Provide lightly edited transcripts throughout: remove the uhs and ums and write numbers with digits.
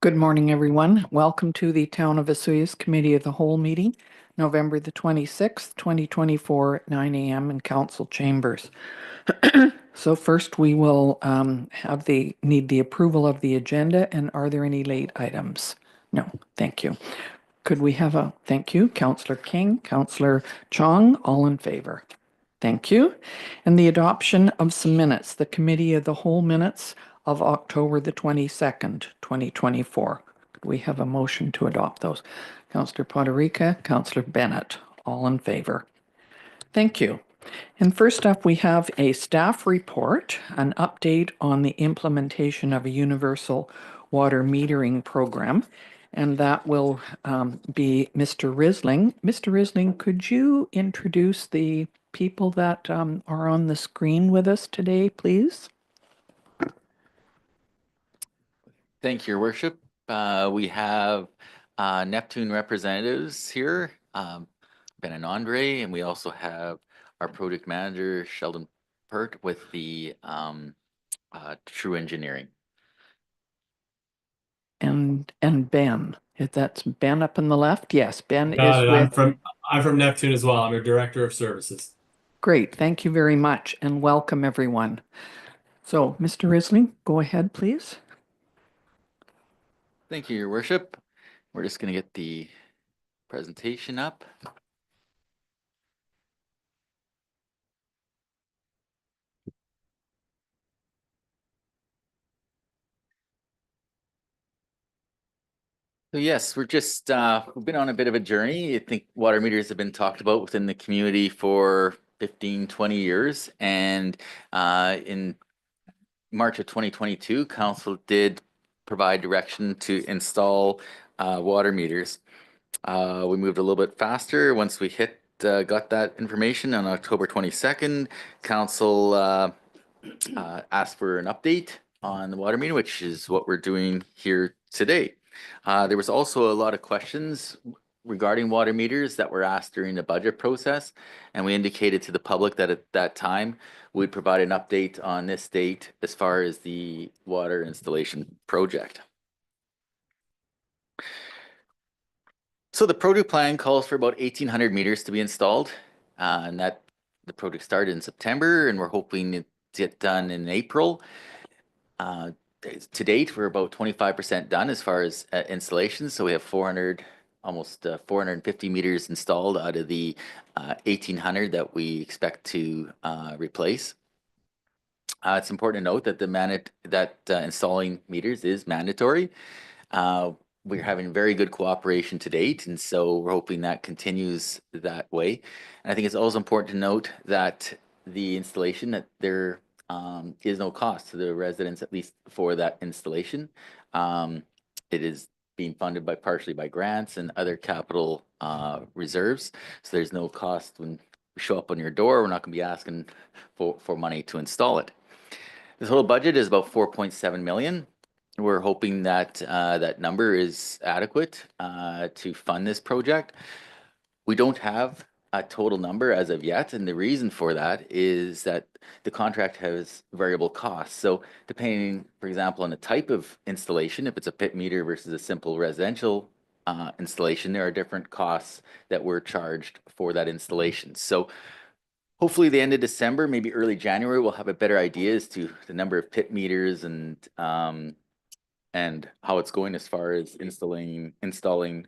Good morning, everyone. Welcome to the Town of Vesuvius Committee of the Whole meeting, November the 26th, 2024 at 9 a.m. in Council Chambers. So first we will need the approval of the agenda, and are there any late items? No, thank you. Could we have a thank you, Councillor King, Councillor Chong, all in favor? Thank you. And the adoption of some minutes, the Committee of the Whole minutes of October the 22nd, 2024. Could we have a motion to adopt those? Councillor Poderica, Councillor Bennett, all in favor. Thank you. And first up, we have a staff report, an update on the implementation of a universal water metering program. And that will be Mr. Risling. Mr. Risling, could you introduce the people that are on the screen with us today, please? Thank you, Your Worship. We have Neptune representatives here, Ben and Andre, and we also have our project manager, Sheldon Pert, with the True Engineering. And Ben, if that's Ben up in the left, yes, Ben Got is it. with. I'm from Neptune as well. I'm your director of services. Great, thank you very much, and welcome everyone. So, Mr. Risling, go ahead, please. Thank you, Your Worship. We're just going to get the presentation up. So yes, we're just, we've been on a bit of a journey. I think water meters have been talked about within the community for 15, 20 years. And in March of 2022, Council did provide direction to install water meters. We moved a little bit faster once we got that information on October 22nd. Council asked for an update on the water meter, which is what we're doing here today. There was also a lot of questions regarding water meters that were asked during the budget process, and we indicated to the public that at that time we'd provide an update on this date as far as the water installation project. So the project plan calls for about 1,800 meters to be installed, and that the project started in September, and we're hoping to get done in April. To date, we're about 25% done as far as installations. So we have almost 450 meters installed out of the 1,800 that we expect to replace. It's important to note that installing meters is mandatory. We're having very good cooperation to date, and so we're hoping that continues that way. And I think it's also important to note that the installation, that there is no cost to the residents, at least for that installation. It is being funded partially by grants and other capital reserves. So there's no cost when we show up on your door. We're not going to be asking for money to install it. The total budget is about 4.7 million. We're hoping that that number is adequate to fund this project. We don't have a total number as of yet, and the reason for that is that the contract has variable costs. So depending, for example, on the type of installation, if it's a pit meter versus a simple residential installation, there are different costs that we're charged for that installation. So hopefully the end of December, maybe early January, we'll have a better idea as to the number of pit meters and how it's going as far as installing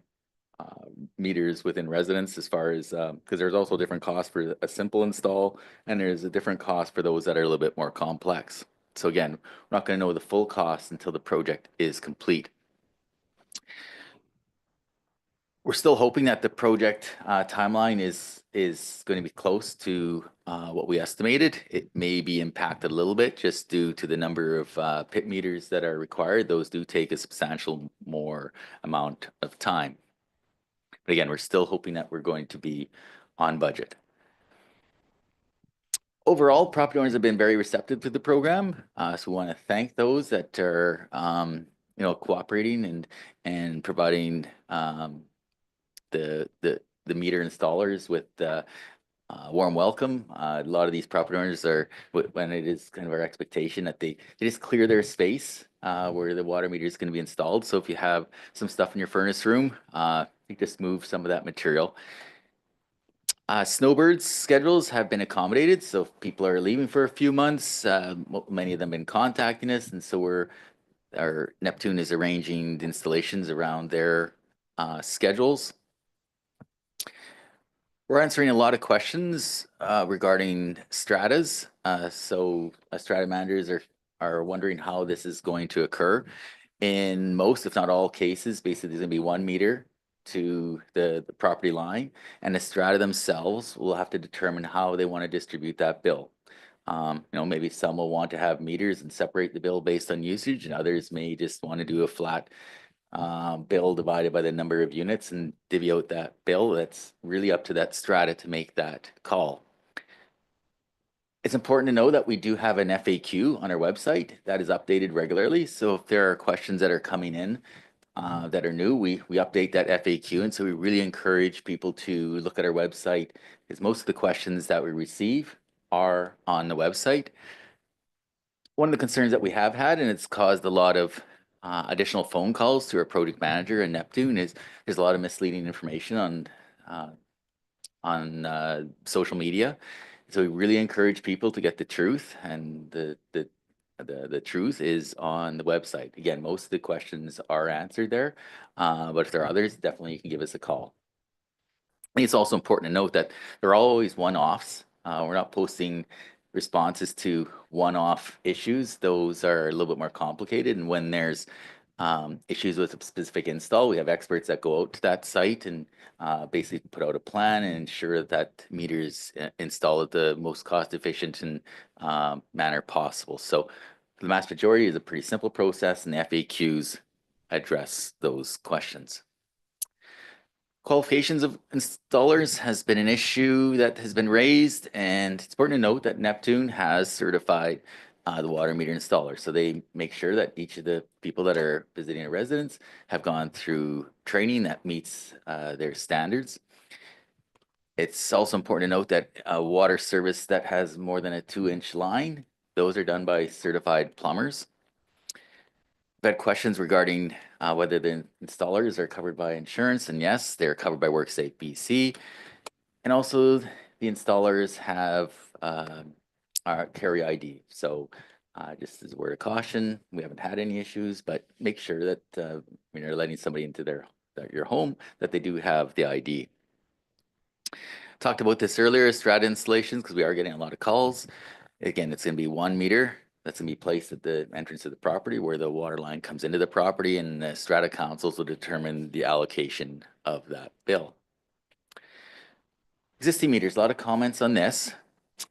meters within residents, as far as because there's also different costs for a simple install, and there's a different cost for those that are a little bit more complex. So again, we're not going to know the full cost until the project is complete. We're still hoping that the project timeline is going to be close to what we estimated. It may be impacted a little bit just due to the number of pit meters that are required. Those do take a substantial more amount of time. But again, we're still hoping that we're going to be on budget. Overall, property owners have been very receptive to the program. So we want to thank those that are cooperating and providing the meter installers with warm welcome. A lot of these property owners are, when it is kind of our expectation that they just clear their space where the water meter is going to be installed. So if you have some stuff in your furnace room, you just move some of that material. Snowbirds schedules have been accommodated, so if people are leaving for a few months, many of them have been contacting us, and so our Neptune is arranging the installations around their schedules. We're answering a lot of questions regarding stratas. So strata managers are wondering how this is going to occur. In most, if not all cases, basically there's going to be 1 meter to the property line, and the strata themselves will have to determine how they want to distribute that bill. Maybe some will want to have meters and separate the bill based on usage, and others may just want to do a flat bill divided by the number of units and divvy out that bill. That's really up to that strata to make that call. It's important to know that we do have an FAQ on our website that is updated regularly. So if there are questions that are coming in that are new, we update that FAQ. And so we really encourage people to look at our website, because most of the questions that we receive are on the website. One of the concerns that we have had, and it's caused a lot of additional phone calls to our project manager and Neptune, is there's a lot of misleading information on social media. So we really encourage people to get the truth, and the truth is on the website. Again, most of the questions are answered there, but if there are others, definitely you can give us a call. I think it's also important to note that there are always one-offs. We're not posting responses to one-off issues. Those are a little bit more complicated, and when there's issues with a specific install, we have experts that go out to that site and basically put out a plan and ensure that meter is installed at the most cost-efficient and manner possible. So for the vast majority, it's a pretty simple process, and the FAQs address those questions. Qualifications of installers has been an issue that has been raised, and it's important to note that Neptune has certified the water meter installer. So they make sure that each of the people that are visiting a residence have gone through training that meets their standards. It's also important to note that a water service that has more than a 2-inch line, those are done by certified plumbers. I've had questions regarding whether the installers are covered by insurance, and yes, they're covered by WorkSafe BC. And also the installers have carry ID. So just as a word of caution, we haven't had any issues, but make sure that when you're letting somebody into your home, that they do have the ID. Talked about this earlier, strata installations, because we are getting a lot of calls. Again, it's going to be 1 meter that's going to be placed at the entrance of the property where the water line comes into the property, and the strata councils will determine the allocation of that bill. Existing meters, a lot of comments on this.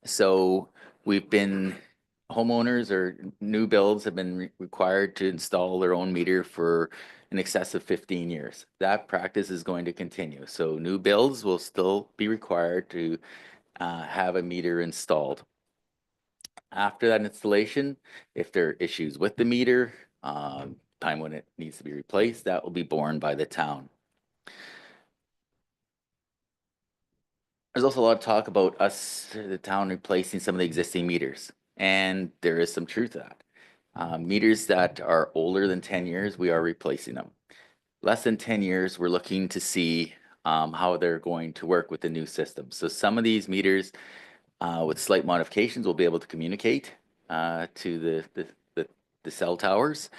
So homeowners or new builds have been required to install their own meter for in excess of 15 years. That practice is going to continue. So new builds will still be required to have a meter installed. After that installation, if there are issues with the meter, time when it needs to be replaced, that will be borne by the town. There's also a lot of talk about the town, replacing some of the existing meters, and there is some truth to that. Meters that are older than 10 years, we are replacing them. Less than 10 years, we're looking to see how they're going to work with the new system. So some of these meters, with slight modifications, will be able to communicate to the cell towers.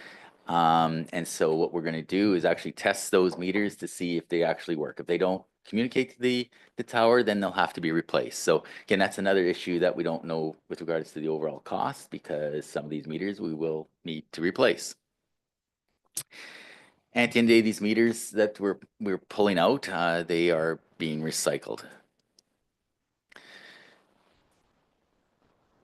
And so what we're going to do is actually test those meters to see if they actually work. If they don't communicate to the tower, then they'll have to be replaced. So again, that's another issue that we don't know with regards to the overall cost, because some of these meters we will need to replace. And at the end of the day, these meters that we're pulling out, they are being recycled.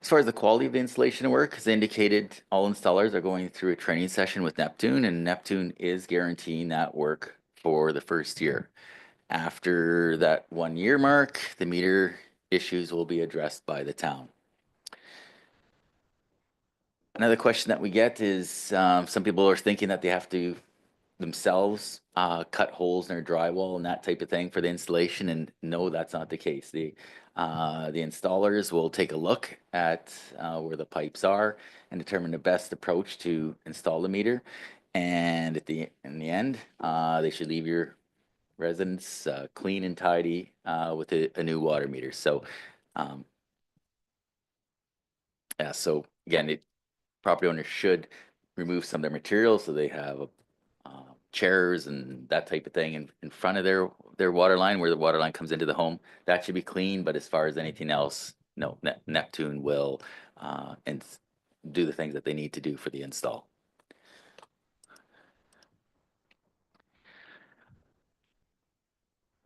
As far as the quality of the installation work, as indicated, all installers are going through a training session with Neptune, and Neptune is guaranteeing that work for the first year. After that 1-year mark, the meter issues will be addressed by the town. Another question that we get is some people are thinking that they have to themselves cut holes in their drywall and that type of thing for the installation, and no, that's not the case. The installers will take a look at where the pipes are and determine the best approach to install the meter. And in the end, they should leave your residence clean and tidy with a new water meter. So, yeah. So again, property owners should remove some of their materials so they have chairs and that type of thing in front of their water line, where the water line comes into the home. That should be clean. But as far as anything else, no, Neptune will and do the things that they need to do for the install.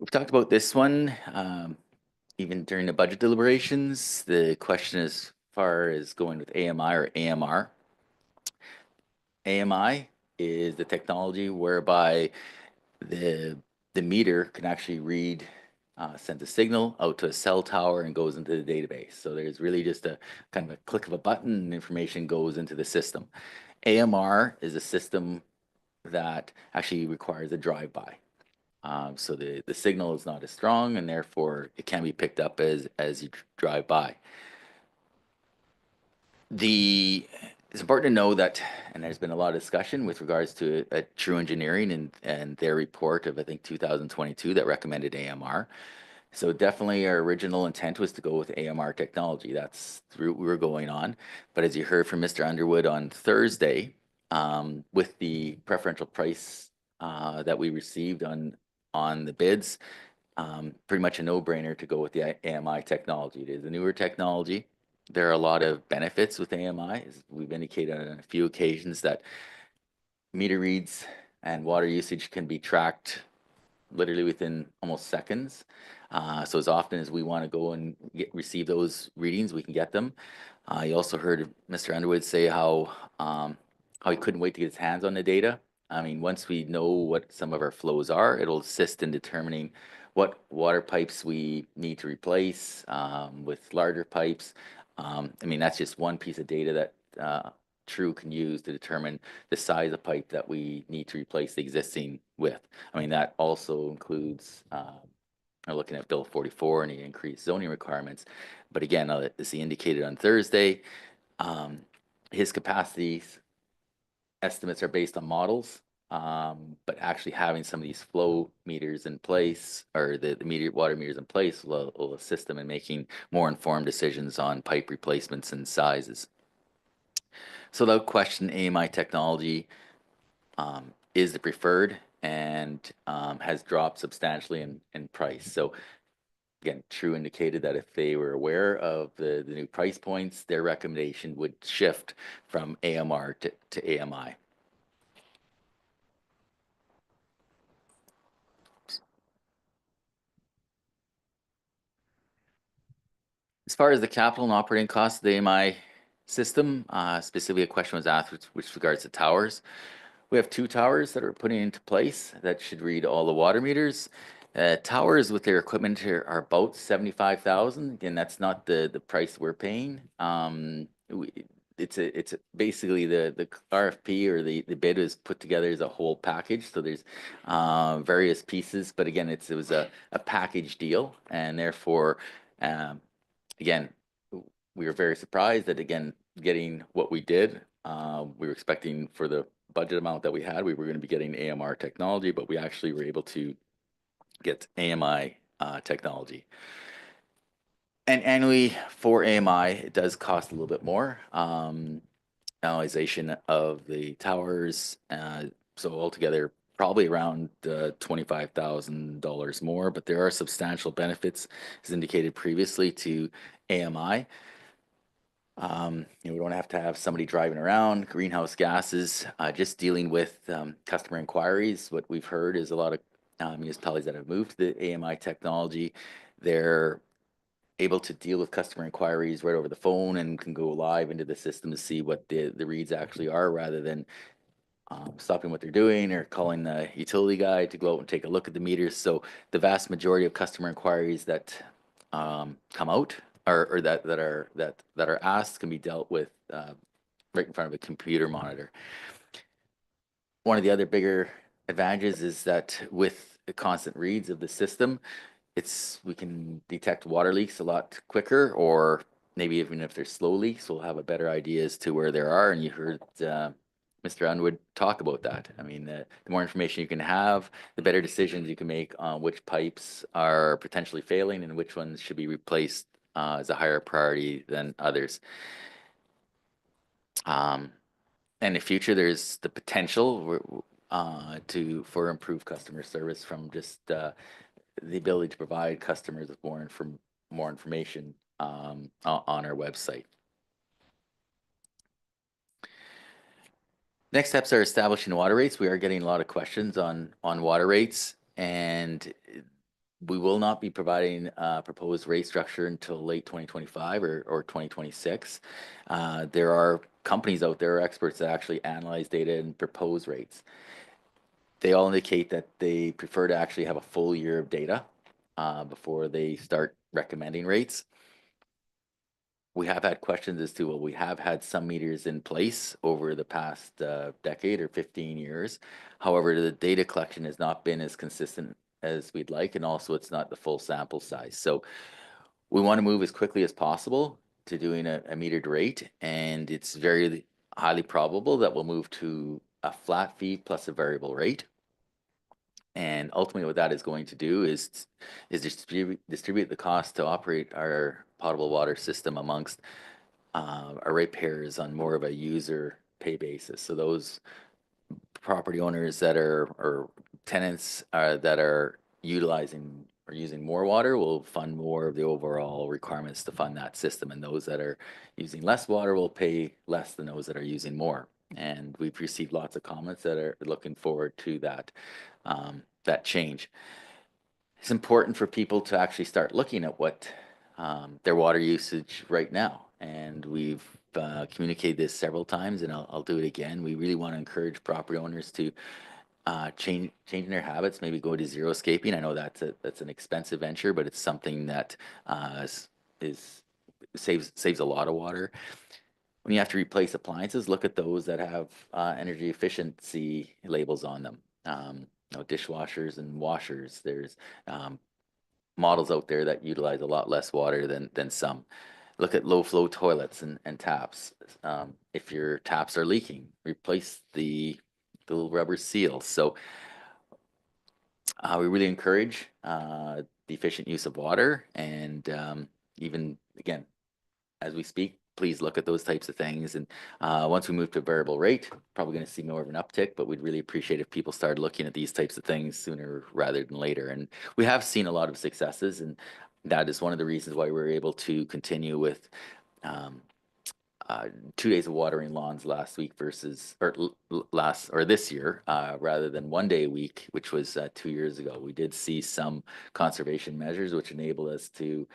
We've talked about this one even during the budget deliberations. The question as far as going with AMI or AMR. AMI is the technology whereby the meter can actually read, sends a signal out to a cell tower and goes into the database. So there's really just a kind of a click of a button and information goes into the system. AMR is a system that actually requires a drive-by. So the signal is not as strong, and therefore it can be picked up as you drive by. It's important to know that, and there's been a lot of discussion with regards to True Engineering and their report of, I think, 2022 that recommended AMR. So definitely our original intent was to go with AMR technology. That's the route we were going on. But as you heard from Mr. Underwood on Thursday, with the preferential price that we received on the bids, pretty much a no-brainer to go with the AMI technology. It is a newer technology. There are a lot of benefits with AMI. As we've indicated on a few occasions that meter reads and water usage can be tracked literally within almost seconds. So as often as we want to go and receive those readings, we can get them. You also heard Mr. Underwood say how he couldn't wait to get his hands on the data. I mean, once we know what some of our flows are, it'll assist in determining what water pipes we need to replace with larger pipes. I mean, that's just one piece of data that True can use to determine the size of pipe that we need to replace the existing with. I mean, that also includes looking at Bill 44 and the increased zoning requirements. But again, as he indicated on Thursday, his capacities estimates are based on models, but actually having some of these flow meters in place, or the water meters in place, will assist them in making more informed decisions on pipe replacements and sizes. So without question, AMI technology is the preferred and has dropped substantially in price. So again, True indicated that if they were aware of the new price points, their recommendation would shift from AMR to AMI. As far as the capital and operating costs of the AMI system, specifically a question was asked with regards to towers. We have 2 towers that are putting into place that should read all the water meters. Towers with their equipment here are about $75,000. Again, that's not the price we're paying. It's basically the RFP or the bid is put together as a whole package. So there's various pieces, but again, it was a package deal, and therefore, again, we were very surprised that, again, getting what we did. We were expecting for the budget amount that we had, we were going to be getting AMR technology, but we actually were able to get AMI technology. And annually for AMI, it does cost a little bit more. Analyzation of the towers, so altogether probably around $25,000 more, but there are substantial benefits, as indicated previously, to AMI. We don't have to have somebody driving around, greenhouse gases, just dealing with customer inquiries. What we've heard is a lot of municipalities that have moved to the AMI technology, they're able to deal with customer inquiries right over the phone and can go live into the system to see what the reads actually are, rather than stopping what they're doing or calling the utility guy to go out and take a look at the meters. So the vast majority of customer inquiries that come out or that are asked can be dealt with right in front of a computer monitor. One of the other bigger advantages is that with the constant reads of the system, we can detect water leaks a lot quicker, or maybe even if they're slow leaks, we'll have a better idea as to where there are. And you heard Mr. Unwood talk about that. I mean, the more information you can have, the better decisions you can make on which pipes are potentially failing and which ones should be replaced as a higher priority than others. In the future, there's the potential for improved customer service from just the ability to provide customers with more information on our website. Next steps are establishing water rates. We are getting a lot of questions on water rates, and we will not be providing proposed rate structure until late 2025 or 2026. There are companies out there, experts that actually analyze data and propose rates. They all indicate that they prefer to actually have a full year of data before they start recommending rates. We have had questions as to, well, we have had some meters in place over the past decade or 15 years. However, the data collection has not been as consistent as we'd like, and also it's not the full sample size. So we want to move as quickly as possible to doing a metered rate, and it's very highly probable that we'll move to a flat fee plus a variable rate. And ultimately what that is going to do is distribute the cost to operate our potable water system amongst our ratepayers on more of a user pay basis. So those property owners that are, or tenants that are utilizing or using more water will fund more of the overall requirements to fund that system. And those that are using less water will pay less than those that are using more. And we've received lots of comments that are looking forward to that, that change. It's important for people to actually start looking at what their water usage right now. And we've communicated this several times, and I'll do it again. We really want to encourage property owners to changing their habits, maybe go to zero-scaping. I know that's an expensive venture, but it's something that saves a lot of water. When you have to replace appliances, look at those that have energy efficiency labels on them. You know, dishwashers and washers. There's models out there that utilize a lot less water than some. Look at low flow toilets and taps. If your taps are leaking, replace the little rubber seals. So we really encourage the efficient use of water, and even again, as we speak, please look at those types of things. And once we move to variable rate, probably going to see more of an uptick, but we'd really appreciate if people started looking at these types of things sooner rather than later. And we have seen a lot of successes, and that is one of the reasons why we're able to continue with 2 days of watering lawns last week versus or this year rather than 1 day a week, which was 2 years ago. We did see some conservation measures which enabled us to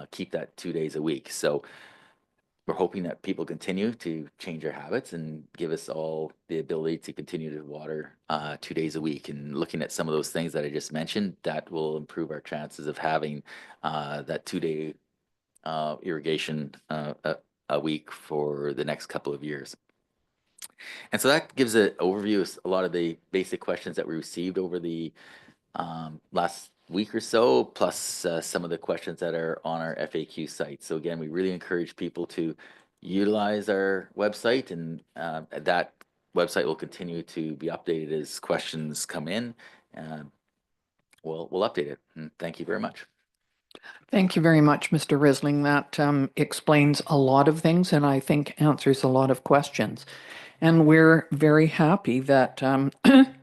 keep that 2 days a week. So we're hoping that people continue to change their habits and give us all the ability to continue to water 2 days a week. And looking at some of those things that I just mentioned, that will improve our chances of having that 2-day irrigation a week for the next couple of years. And so that gives an overview of a lot of the basic questions that we received over the last week or so, plus some of the questions that are on our FAQ site. So again, we really encourage people to utilize our website, and that website will continue to be updated as questions come in. We'll update it. And thank you very much. Thank you very much, Mr. Risling. That explains a lot of things, and I think answers a lot of questions. And we're very happy that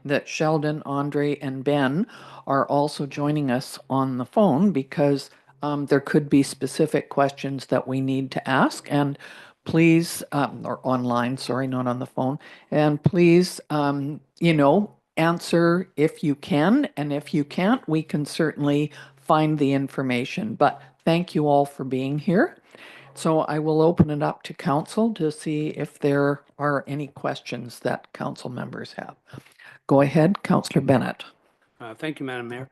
that Sheldon, Andre, and Ben are also joining us on the phone, because there could be specific questions that we need to ask. And please, or online, sorry, not on the phone. And please, you know, answer if you can. And if you can't, we can certainly find the information. But thank you all for being here. So I will open it up to council to see if there are any questions that council members have. Go ahead, Councillor Bennett. Thank you, Madam Mayor.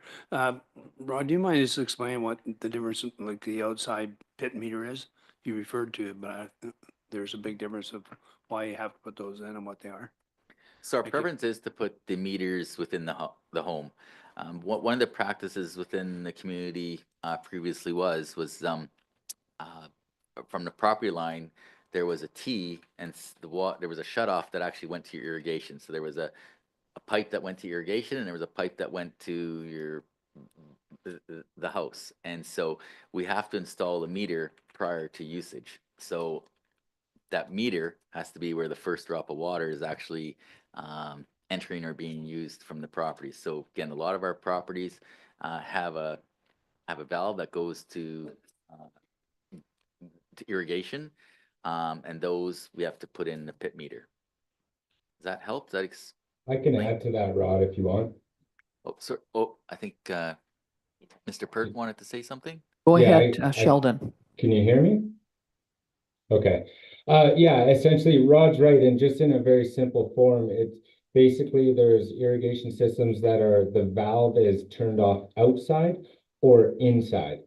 Rod, do you mind just explaining what the difference, like the outside pit meter is? You referred to it, but there's a big difference of why you have to put those in and what they are. So our Thank you. preference is to put the meters within the home. One of the practices within the community previously was from the property line, there was a T and there was a shut off that actually went to your irrigation. So there was a pipe that went to irrigation and there was a pipe that went to your the house. And so we have to install a meter prior to usage. So that meter has to be where the first drop of water is actually entering or being used from the property. So again, a lot of our properties have a valve that goes to irrigation, and those we have to put in the pit meter. Does that help? Does that I can add to that, Rod, if you want. I think Mr. Pert wanted to say something. Go Yeah, ahead, Sheldon. Can you hear me? Okay. Yeah, essentially Rod's right. And just in a very simple form, it's basically there's irrigation systems that are the valve is turned off outside or inside.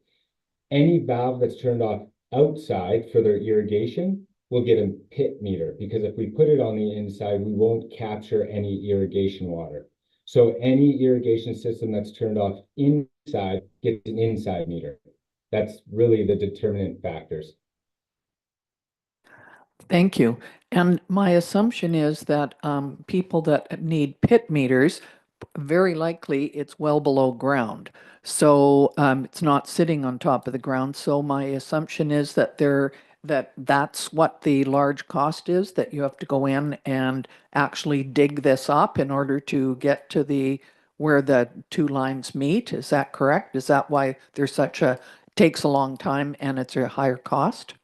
Any valve that's turned off outside for their irrigation will get a pit meter, because if we put it on the inside, we won't capture any irrigation water. So any irrigation system that's turned off inside gets an inside meter. That's really the determinant factors. Thank you. And my assumption is that people that need pit meters, very likely it's well below ground. So it's not sitting on top of the ground. So my assumption is that that's what the large cost is, that you have to go in and actually dig this up in order to get to where the two lines meet. Is that correct? Is that why there's takes a long time and it's a higher cost?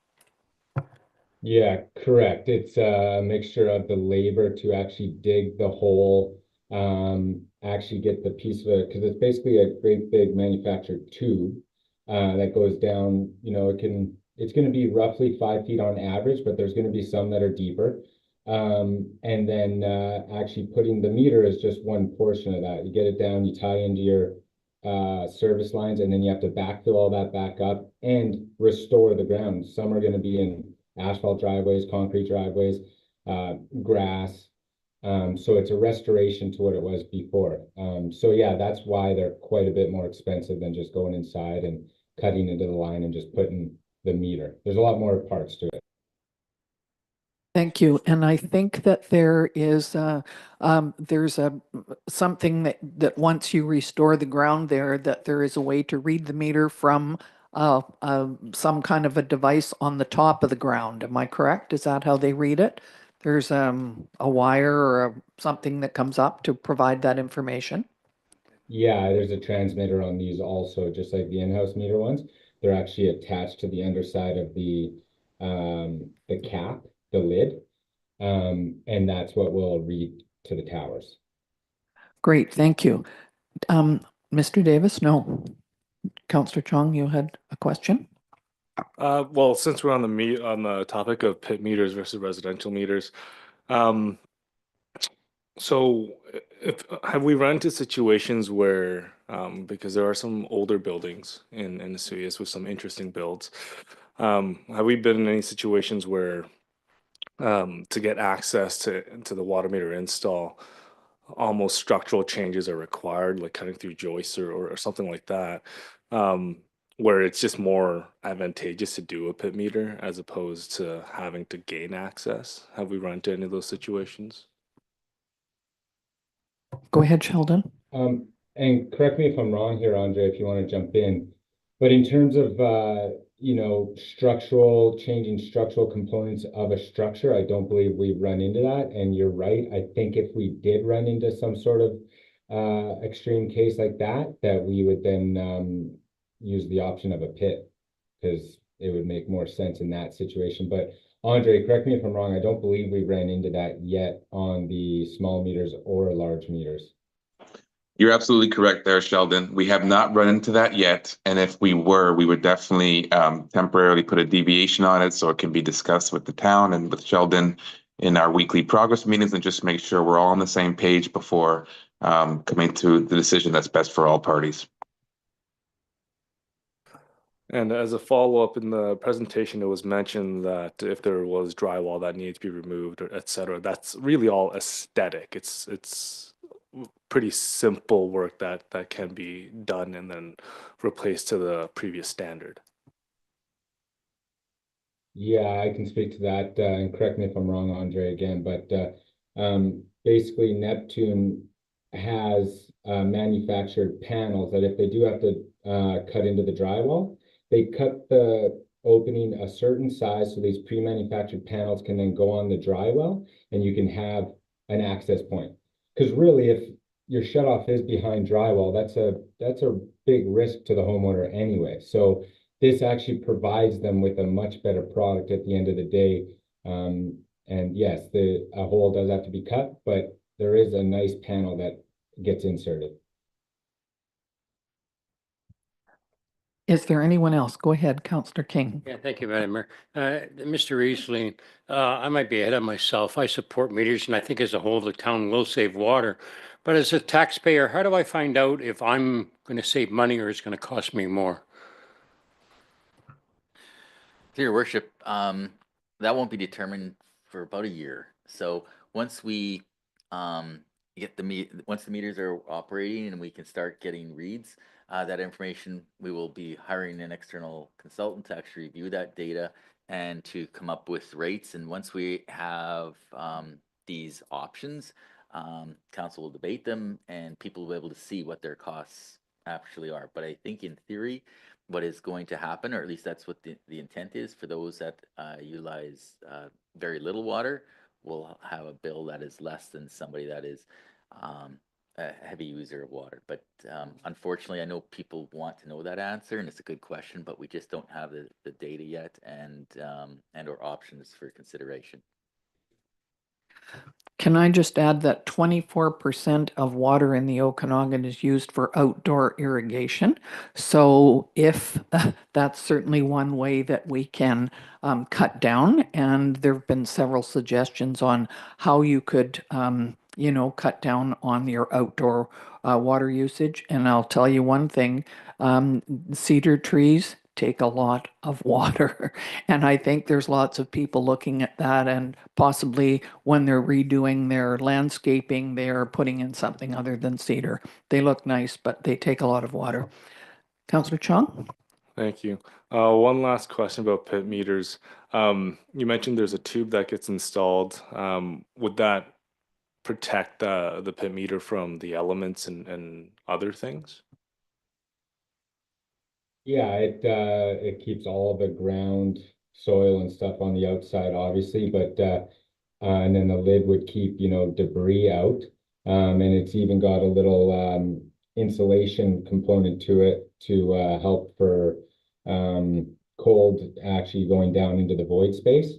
Yeah, correct. It's a mixture of the labor to actually dig the hole, actually get the piece of it, because it's basically a great big manufactured tube that goes down, it's going to be roughly 5 feet on average, but there's going to be some that are deeper. And then actually putting the meter is just one portion of that. You get it down, you tie into your service lines, and then you have to backfill all that back up and restore the ground. Some are going to be in asphalt driveways, concrete driveways, grass. So it's a restoration to what it was before. So yeah, that's why they're quite a bit more expensive than just going inside and cutting into the line and just putting the meter. There's a lot more parts to it. Thank you. And I think that there is something that once you restore the ground there, that there is a way to read the meter from some kind of a device on the top of the ground. Am I correct? Is that how they read it? There's a wire or something that comes up to provide that information. Yeah, there's a transmitter on these also, just like the in-house meter ones. They're actually attached to the underside of the cap, the lid, and that's what will read to the towers. Great, thank you. Mr. Davis, no. Councillor Chong, you had a question? Well, since we're on the topic of pit meters versus residential meters, so have we run into situations where, because there are some older buildings in Osoyoos with some interesting builds, have we been in any situations where to get access to the water meter install, almost structural changes are required, like cutting through joists or something like that, where it's just more advantageous to do a pit meter as opposed to having to gain access? Have we run into any of those situations? Go ahead, Sheldon. And correct me if I'm wrong here, Andre, if you want to jump in. But in terms of changing structural components of a structure, I don't believe we've run into that. And you're right. I think if we did run into some sort of extreme case like that, that we would then use the option of a pit, because it would make more sense in that situation. But Andre, correct me if I'm wrong, I don't believe we ran into that yet on the small meters or large meters. You're absolutely correct there, Sheldon. We have not run into that yet. And if we were, we would definitely temporarily put a deviation on it so it can be discussed with the town and with Sheldon in our weekly progress meetings, and just make sure we're all on the same page before coming to the decision that's best for all parties. And as a follow-up in the presentation, it was mentioned that if there was drywall that needed to be removed, or et cetera, that's really all aesthetic. It's pretty simple work that can be done and then replaced to the previous standard. Yeah, I can speak to that, and correct me if I'm wrong, Andre, again, but basically Neptune has manufactured panels that if they do have to cut into the drywall, they cut the opening a certain size so these pre-manufactured panels can then go on the drywall and you can have an access point. Because really, if your shutoff is behind drywall, that's a big risk to the homeowner anyway. So this actually provides them with a much better product at the end of the day. And yes, a hole does have to be cut, but there is a nice panel that gets inserted. Is there anyone else? Go ahead, Councillor King. Yeah, thank you, Madam Mayor. Mr. Riesling, I might be ahead of myself. I support meters, and I think as a whole, the town will save water. But as a taxpayer, how do I find out if I'm going to save money or it's going to cost me more? To your worship, that won't be determined for about a year. So once we get once the meters are operating and we can start getting reads, that information, we will be hiring an external consultant to actually review that data and to come up with rates. And once we have these options, council will debate them and people will be able to see what their costs actually are. But I think in theory, what is going to happen, or at least that's what the intent is, for those that utilize very little water, will have a bill that is less than somebody that is a heavy user of water. But unfortunately, I know people want to know that answer, and it's a good question, but we just don't have the data yet and or options for consideration. Can I just add that 24% of water in the Okanagan is used for outdoor irrigation? So if that's certainly one way that we can cut down, and there have been several suggestions on how you could, cut down on your outdoor water usage. And I'll tell you one thing, cedar trees take a lot of water. And I think there's lots of people looking at that, and possibly when they're redoing their landscaping, they're putting in something other than cedar. They look nice, but they take a lot of water. Councillor Chong? Thank you. One last question about pit meters. You mentioned there's a tube that gets installed. Would that protect the pit meter from the elements and other things? Yeah, it keeps all the ground soil and stuff on the outside, obviously, but and then the lid would keep, debris out. And it's even got a little insulation component to it to help for cold actually going down into the void space.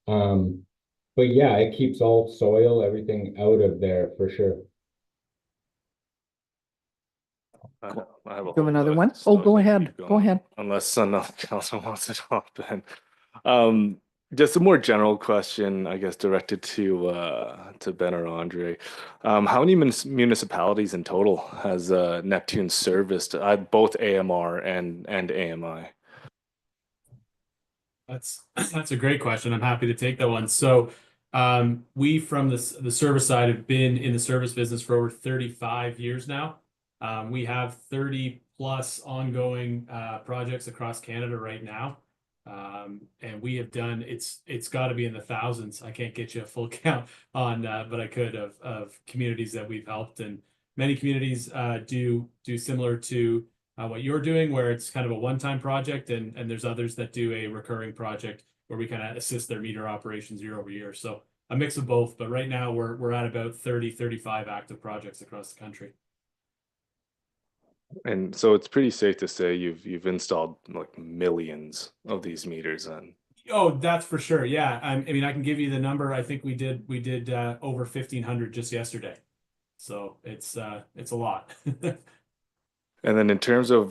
But yeah, it keeps all soil, everything out of there for sure. I have a You have whole another list, one? so Oh, go I can ahead. keep Go going, ahead. Unless another council wants to hop in. Just a more general question, I guess, directed to Ben or Andre. How many municipalities in total has Neptune serviced, both AMR and AMI? That's a great question. I'm happy to take that one. So we from the service side have been in the service business for over 35 years now. We have 30 plus ongoing projects across Canada right now. And we have done, it's got to be in the thousands. I can't get you a full count on, but I could, of communities that we've helped. And many communities do similar to what you're doing, where it's kind of a one-time project, and there's others that do a recurring project where we kind of assist their meter operations year over year. So a mix of both, but right now we're at about 35 active projects across the country. And so it's pretty safe to say you've installed like millions of these meters then. Oh, that's for sure. Yeah. I mean, I can give you the number. I think we did over 1,500 just yesterday. So it's a lot. And then in terms of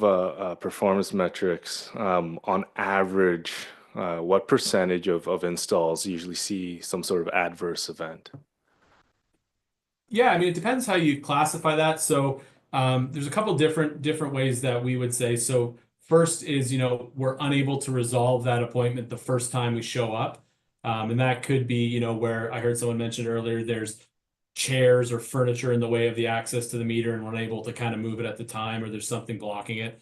performance metrics, on average, what percentage of installs usually see some sort of adverse event? Yeah, I mean, it depends how you classify that. So there's a couple different ways that we would say. So first is, we're unable to resolve that appointment the first time we show up. And that could be, where I heard someone mention earlier, there's chairs or furniture in the way of the access to the meter and we're unable to kind of move it at the time, or there's something blocking it.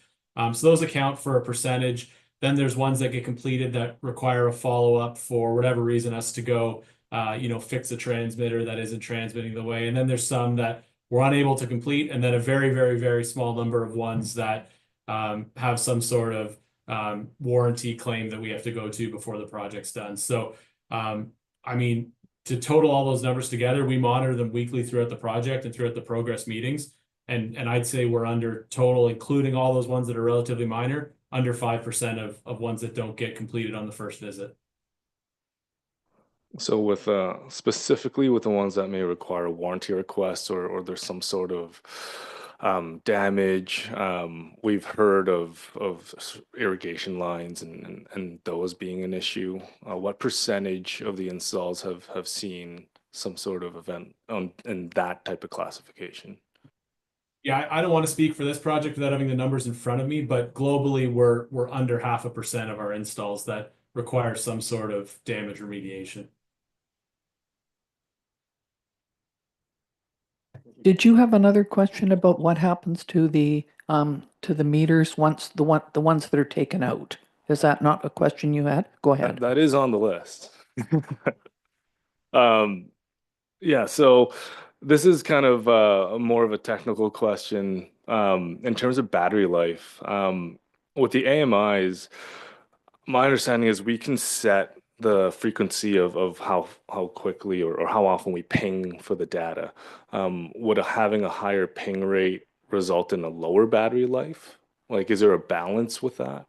So those account for a percentage. Then there's ones that get completed that require a follow-up for whatever reason, us to go, fix a transmitter that isn't transmitting the way. And then there's some that we're unable to complete, and then a very, very, very small number of ones that have some sort of warranty claim that we have to go to before the project's done. So, I mean, to total all those numbers together, we monitor them weekly throughout the project and throughout the progress meetings. And I'd say we're under total, including all those ones that are relatively minor, under 5% of ones that don't get completed on the first visit. So with specifically with the ones that may require warranty requests, or there's some sort of damage, we've heard of irrigation lines and those being an issue. What percentage of the installs have seen some sort of event in that type of classification? Yeah, I don't want to speak for this project without having the numbers in front of me, but globally we're under 0.5% of our installs that require some sort of damage remediation. Did you have another question about what happens to the meters once the ones that are taken out? Is that not a question you had? Go ahead. That is on the list. Yeah, so this is kind of more of a technical question. In terms of battery life, with the AMIs, my understanding is we can set the frequency of how quickly or how often we ping for the data. Would having a higher ping rate result in a lower battery life? Like, is there a balance with that?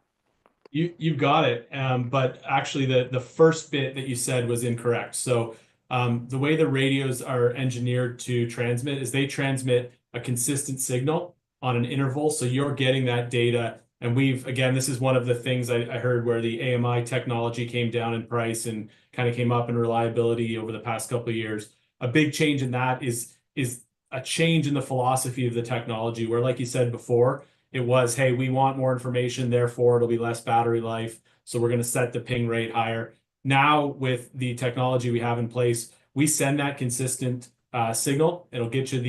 You've got it, but actually the first bit that you said was incorrect. So the way the radios are engineered to transmit is they transmit a consistent signal on an interval. So you're getting that data. And again, this is one of the things I heard where the AMI technology came down in price and kind of came up in reliability over the past couple of years. A big change in that is a change in the philosophy of the technology, where, like you said before, it was, hey, we want more information, therefore it'll be less battery life. So we're going to set the ping rate higher. Now, with the technology we have in place, we send that consistent signal. It'll get you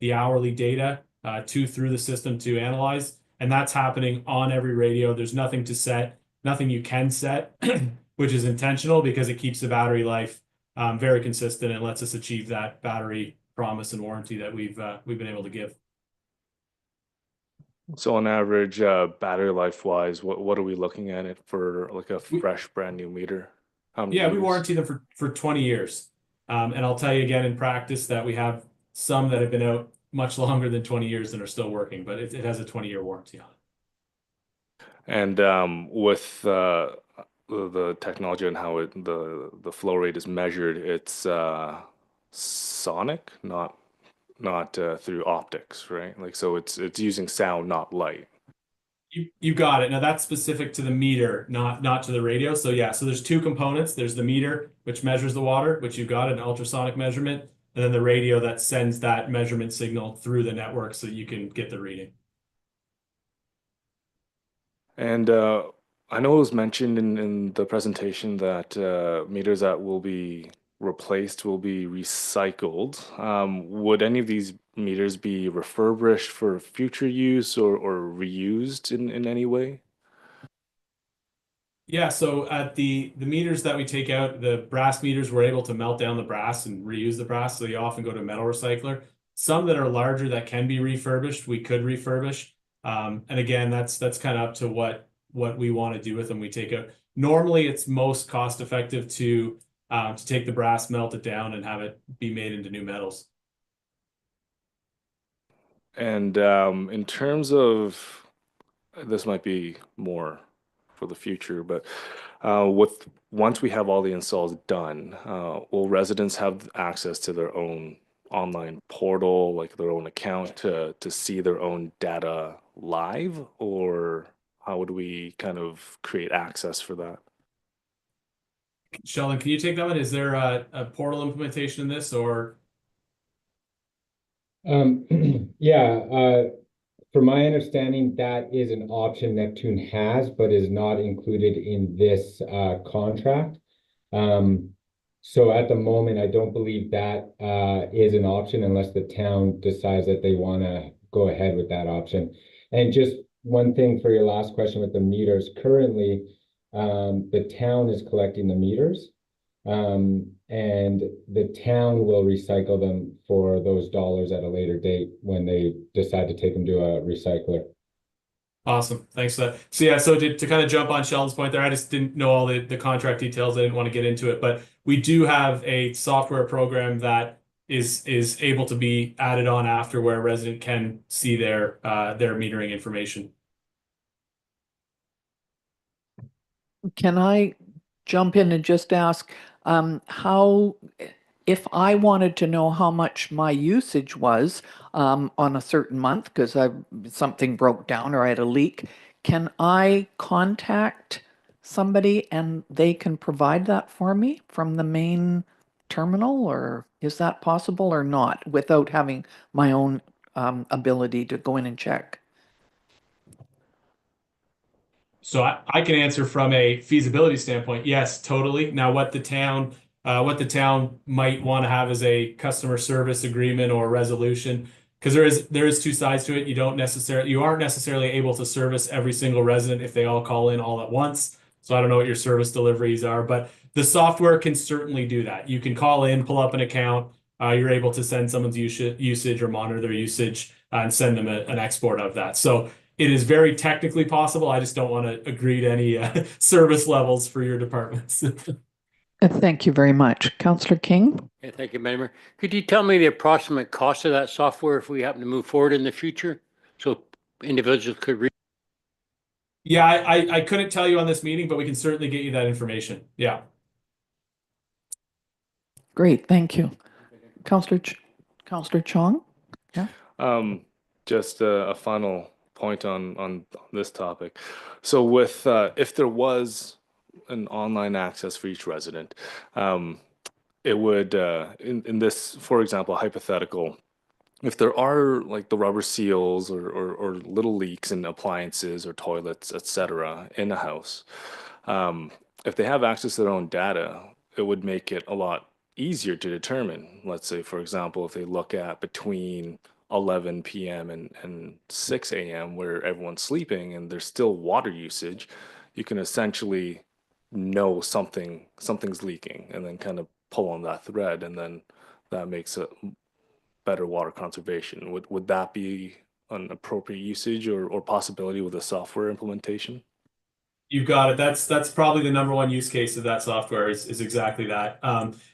the hourly data through the system to analyze. And that's happening on every radio. There's nothing to set, nothing you can set, which is intentional because it keeps the battery life very consistent and lets us achieve that battery promise and warranty that we've been able to give. So on average, battery life wise, what are we looking at it for, like a fresh brand new meter? Yeah, we warranty them for 20 years. And I'll tell you again in practice that we have some that have been out much longer than 20 years and are still working, but it has a 20-year warranty on it. And with the technology and how the flow rate is measured, it's sonic, not through optics, right? Like, so it's using sound, not light. You got it. Now that's specific to the meter, not to the radio. So yeah, so there's two components. There's the meter, which measures the water, which you've got an ultrasonic measurement, and then the radio that sends that measurement signal through the network so you can get the reading. And I know it was mentioned in the presentation that meters that will be replaced will be recycled. Would any of these meters be refurbished for future use or reused in any way? Yeah, so at the meters that we take out, the brass meters, we're able to melt down the brass and reuse the brass. So you often go to a metal recycler. Some that are larger that can be refurbished, we could refurbish. And again, that's kind of up to what we want to do with them. We take out. Normally, it's most cost effective to take the brass, melt it down, and have it be made into new metals. And in terms of, this might be more for the future, but once we have all the installs done, will residents have access to their own online portal, like their own account, to see their own data live, or how would we kind of create access for that? Sheldon, can you take that one? Is there a portal implementation in this, or? Yeah, from my understanding, that is an option Neptune has, but is not included in this contract. So at the moment, I don't believe that is an option unless the town decides that they want to go ahead with that option. And just one thing for your last question with the meters, currently, the town is collecting the meters. And the town will recycle them for those dollars at a later date when they decide to take them to a recycler. Awesome. Thanks for that. So yeah, so to kind of jump on Sheldon's point there, I just didn't know all the contract details. I didn't want to get into it, but we do have a software program that is able to be added on after where a resident can see their metering information. Can I jump in and just ask how, if I wanted to know how much my usage was on a certain month because something broke down or I had a leak, can I contact somebody and they can provide that for me from the main terminal, or is that possible or not without having my own ability to go in and check? So I can answer from a feasibility standpoint. Yes, totally. Now, what the town might want to have is a customer service agreement or resolution, because there is two sides to it. You aren't necessarily able to service every single resident if they all call in all at once. So I don't know what your service deliveries are, but the software can certainly do that. You can call in, pull up an account. You're able to send someone's usage or monitor their usage and send them an export of that. So it is very technically possible. I just don't want to agree to any service levels for your departments. Thank you very much. Councillor King? Yeah, thank you, Madam Mayor. Could you tell me the approximate cost of that software if we happen to move forward in the future? So individuals could read. Yeah, I couldn't tell you on this meeting, but we can certainly get you that information. Yeah. Great, thank you. Councillor Chong? Yeah. Just a final point on this topic. So with if there was an online access for each resident, it would in this, for example, hypothetical, if there are like the rubber seals or little leaks in appliances or toilets, etc., in a house, if they have access to their own data, it would make it a lot easier to determine. Let's say, for example, if they look at between 11 p.m. and 6 a.m. where everyone's sleeping and there's still water usage, you can essentially know something's leaking and then kind of pull on that thread, and then that makes it better water conservation. Would that be an appropriate usage or possibility with a software implementation? You've got it. That's probably the number one use case of that software is exactly that.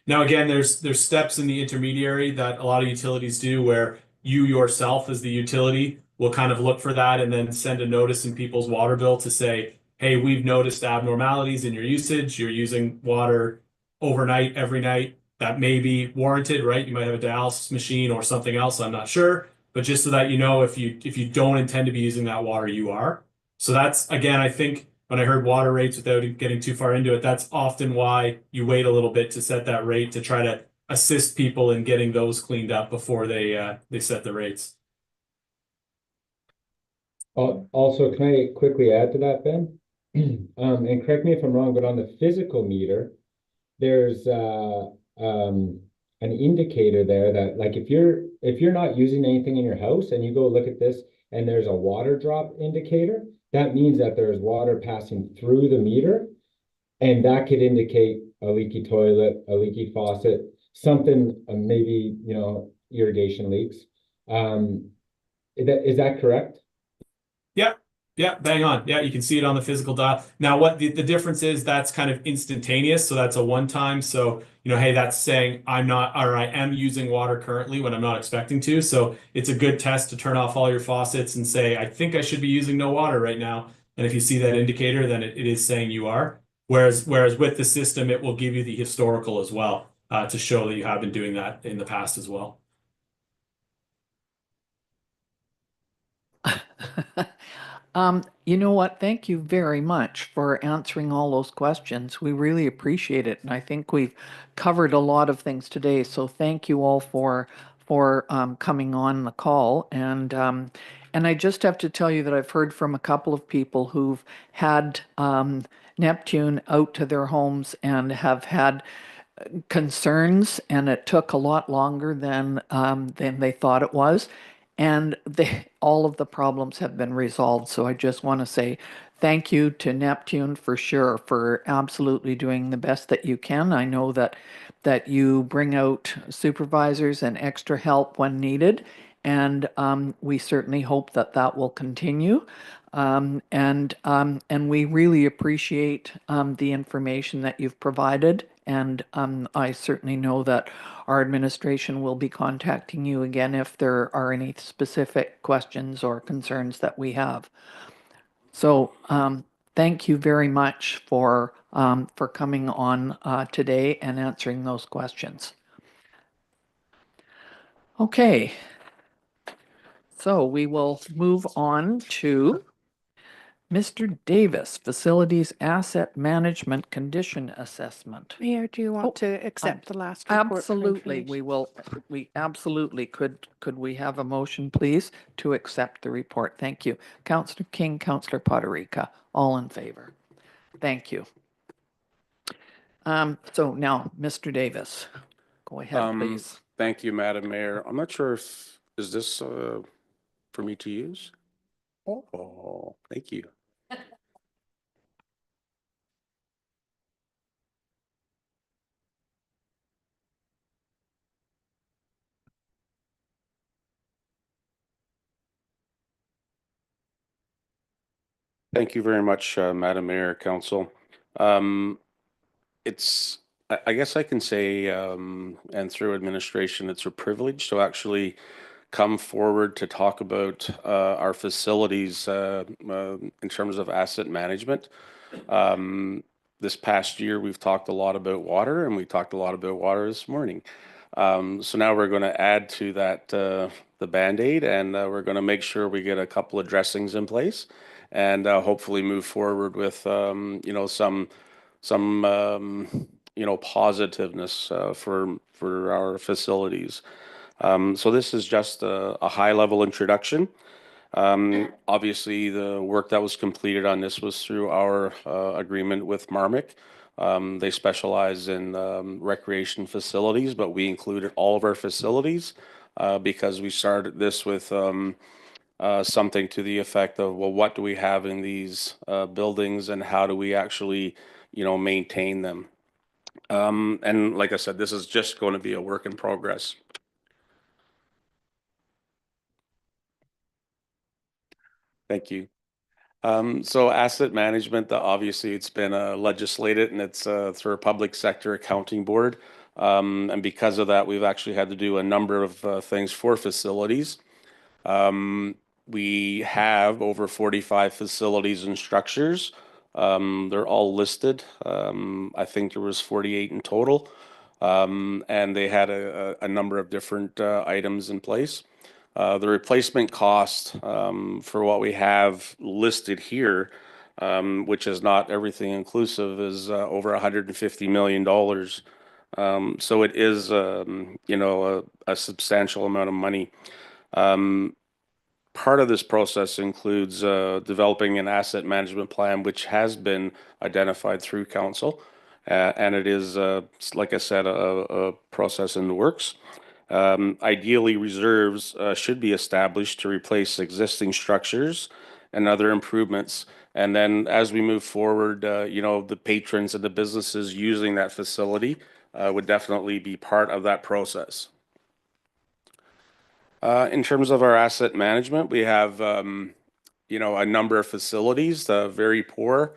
Now, again, there's steps in the intermediary that a lot of utilities do where you yourself as the utility will kind of look for that and then send a notice in people's water bill to say, hey, we've noticed abnormalities in your usage. You're using water overnight, every night. That may be warranted, right? You might have a dialysis machine or something else. I'm not sure. But just so that you know, if you don't intend to be using that water, you are. So that's, again, I think when I heard water rates without getting too far into it, that's often why you wait a little bit to set that rate to try to assist people in getting those cleaned up before they set the rates. Also, can I quickly add to that, Ben? And correct me if I'm wrong, but on the physical meter, there's an indicator there that, like, if you're not using anything in your house and you go look at this and there's a water drop indicator, that means that there's water passing through the meter, and that could indicate a leaky toilet, a leaky faucet, something, maybe, irrigation leaks. Is that correct? Yeah, bang on. Yeah, you can see it on the physical dial. Now, what the difference is, that's kind of instantaneous. So that's a one-time. So, hey, that's saying I am using water currently when I'm not expecting to. So it's a good test to turn off all your faucets and say, I think I should be using no water right now. And if you see that indicator, then it is saying you are. Whereas with the system, it will give you the historical as well to show that you have been doing that in the past as well. You know what? Thank you very much for answering all those questions. We really appreciate it. And I think we've covered a lot of things today. So thank you all for coming on the call. And And I just have to tell you that I've heard from a couple of people who've had Neptune out to their homes and have had concerns, and it took a lot longer than they thought it was. And all of the problems have been resolved. So I just want to say thank you to Neptune for sure for absolutely doing the best that you can. I know that you bring out supervisors and extra help when needed, and we certainly hope that that will continue. And we really appreciate the information that you've provided. And I certainly know that our administration will be contacting you again if there are any specific questions or concerns that we have. So thank you very much for coming on today and answering those questions. Okay, so we will move on to Mr. Davis, Facilities Asset Management Condition Assessment. Mayor, do you Oh, want to accept the last report for Absolutely, information? we absolutely could we have a motion, please, to accept the report? Thank you. Councillor King, Councillor Poderica, all in favor. Thank you. So now, Mr. Davis, go ahead, please. Thank you, Madam Mayor. I'm not sure if, is this for me to use? Oh, thank you. Thank you very much, Madam Mayor, Council. I guess I can say, and through administration, it's a privilege to actually come forward to talk about our facilities in terms of asset management. This past year, we've talked a lot about water, and we talked a lot about water this morning. So now we're going to add to that the Band-Aid, and we're going to make sure we get a couple of dressings in place, and hopefully move forward with some positiveness for our facilities. So this is just a high level introduction. Obviously, the work that was completed on this was through our agreement with Marmick. They specialize in recreation facilities, but we included all of our facilities because we started this with something to the effect of, well, what do we have in these buildings and how do we actually, maintain them? And like I said, this is just going to be a work in progress. Thank you. So asset management, obviously it's been legislated and it's through a public sector accounting board. And because of that, we've actually had to do a number of things for facilities. We have over 45 facilities and structures. They're all listed. I think there was 48 in total. And they had a number of different items in place. The replacement cost for what we have listed here, which is not everything inclusive, is over $150 million. So it is, a substantial amount of money. Part of this process includes developing an asset management plan, which has been identified through council. And it is, like I said, a process in the works. Ideally, reserves should be established to replace existing structures and other improvements. And then as we move forward, the patrons and the businesses using that facility would definitely be part of that process. In terms of our asset management, we have, a number of facilities, very poor,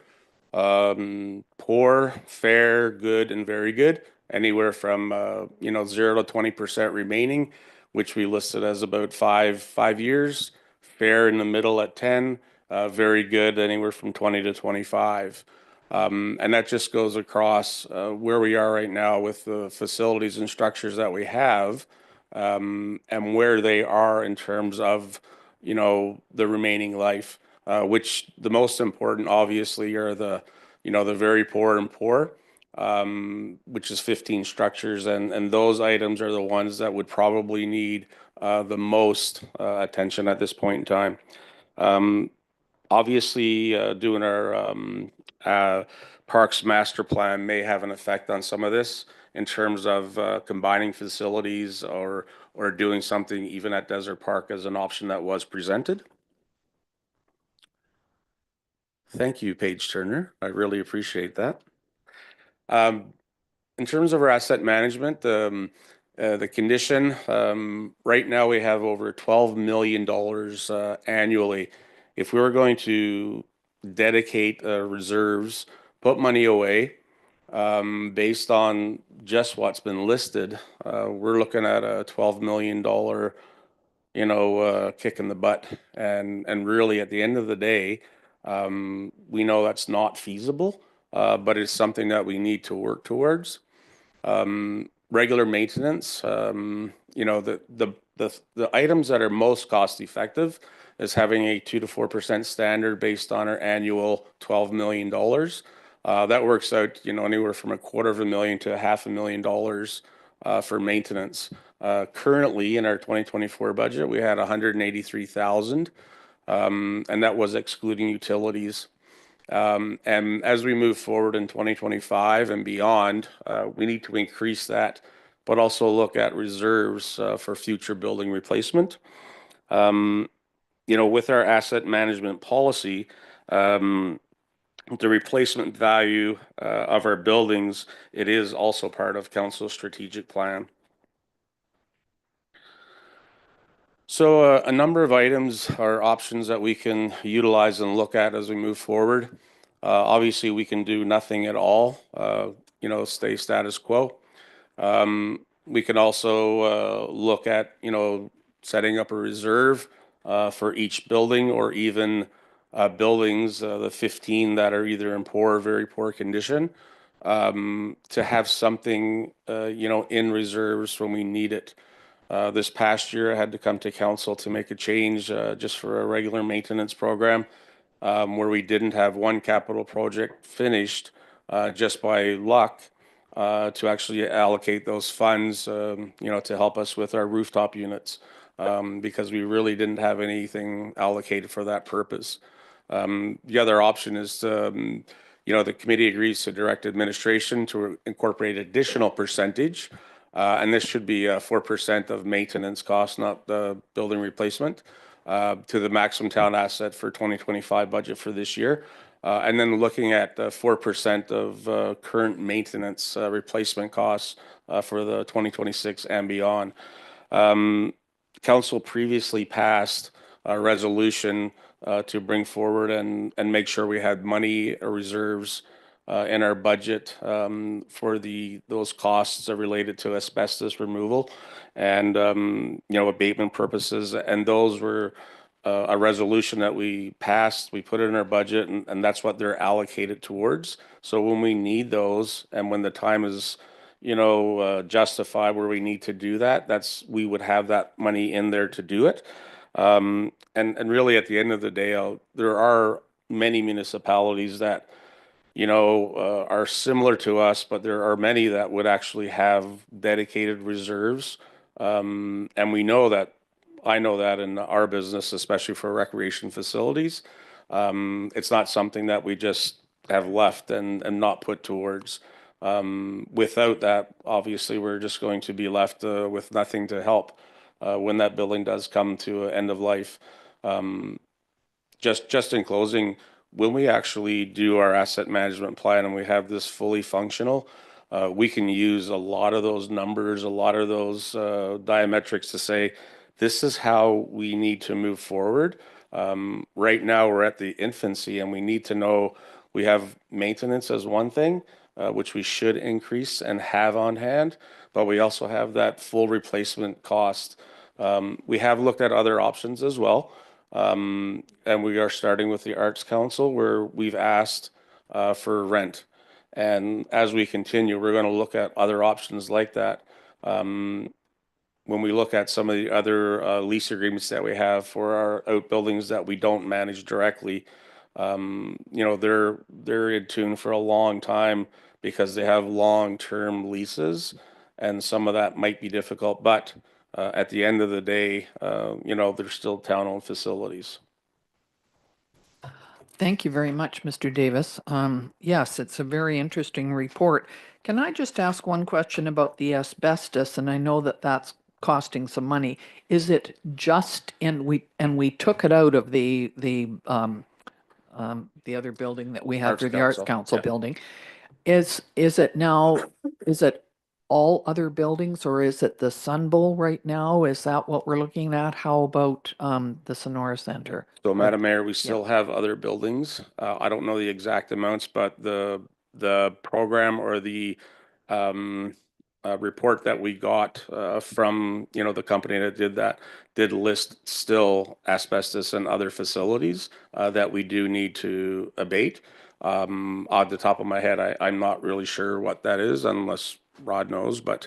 fair, good, and very good. Anywhere from 0 to 20% remaining, which we listed as about five years. Fair in the middle at 10, very good anywhere from 20 to 25. And that just goes across where we are right now with the facilities and structures that we have, and where they are in terms of the remaining life. Which the most important, obviously, are the very poor and poor. which is 15 structures, and those items are the ones that would probably need the most attention at this point in time. Obviously, doing our parks master plan may have an effect on some of this in terms of combining facilities or doing something even at Desert Park as an option that was presented. Thank you, Paige Turner. I really appreciate that. In terms of our asset management, the condition, right now we have over $12 million annually. If we were going to dedicate reserves, put money away, based on just what's been listed, we're looking at a $12 million, kick in the butt. And really at the end of the day, we know that's not feasible, but it's something that we need to work towards. Regular maintenance, the items that are most cost effective is having a 2 to 4% standard based on our annual $12 million. That works out, anywhere from $250,000 to $500,000 for maintenance. Currently in our 2024 budget, we had $183,000, and that was excluding utilities. And as we move forward in 2025 and beyond, we need to increase that, but also look at reserves for future building replacement. With our asset management policy, the replacement value of our buildings, it is also part of council's strategic plan. So a number of items are options that we can utilize and look at as we move forward. Obviously, we can do nothing at all, stay status quo. We can also look at, setting up a reserve for each building, or even buildings, the 15 that are either in poor or very poor condition, to have something, in reserves when we need it. This past year, I had to come to council to make a change just for a regular maintenance program, where we didn't have one capital project finished just by luck, to actually allocate those funds, to help us with our rooftop units, because we really didn't have anything allocated for that purpose. The other option is, the committee agrees to direct administration to incorporate additional percentage, and this should be 4% of maintenance costs, not the building replacement, to the maximum town asset for 2025 budget for this year. And then looking at 4% of current maintenance replacement costs for the 2026 and beyond. Council previously passed a resolution to bring forward and make sure we had money or reserves in our budget for those costs related to asbestos removal and abatement purposes. And those were a resolution that we passed. We put it in our budget, and that's what they're allocated towards. So when we need those, and when the time is justified where we need to do that, we would have that money in there to do it. And really at the end of the day, there are many municipalities that are similar to us, but there are many that would actually have dedicated reserves. And I know that in our business, especially for recreation facilities, it's not something that we just have left and not put towards. Without that, obviously, we're just going to be left with nothing to help when that building does come to an end of life. Just in closing, when we actually do our asset management plan and we have this fully functional, we can use a lot of those numbers, a lot of those diametrics to say, this is how we need to move forward. Right now, we're at the infancy, and we need to know we have maintenance as one thing, which we should increase and have on hand, but we also have that full replacement cost. We have looked at other options as well, and we are starting with the Arts Council, where we've asked for rent. And as we continue, we're going to look at other options like that. When we look at some of the other lease agreements that we have for our outbuildings that we don't manage directly, they're in tune for a long time because they have long-term leases, and some of that might be difficult, but at the end of the day, you know, they're still town-owned facilities. Thank you very much, Mr. Davis. Yes, it's a very interesting report. Can I just ask one question about the asbestos? And I know that that's costing some money. Is it just we took it out of the other building that we had Arts for the Arts Council, Council yeah. building? Is it now, is it all other buildings or is it the Sun Bowl right now? Is that what we're looking at? How about the Sonora Center? So, Madam Mayor, we still have other buildings. I don't know the exact amounts, but the program or the report that we got from, you know, the company that did that did list still asbestos and other facilities that we do need to abate. Off the top of my head, I'm not really sure what that is unless Rod knows, but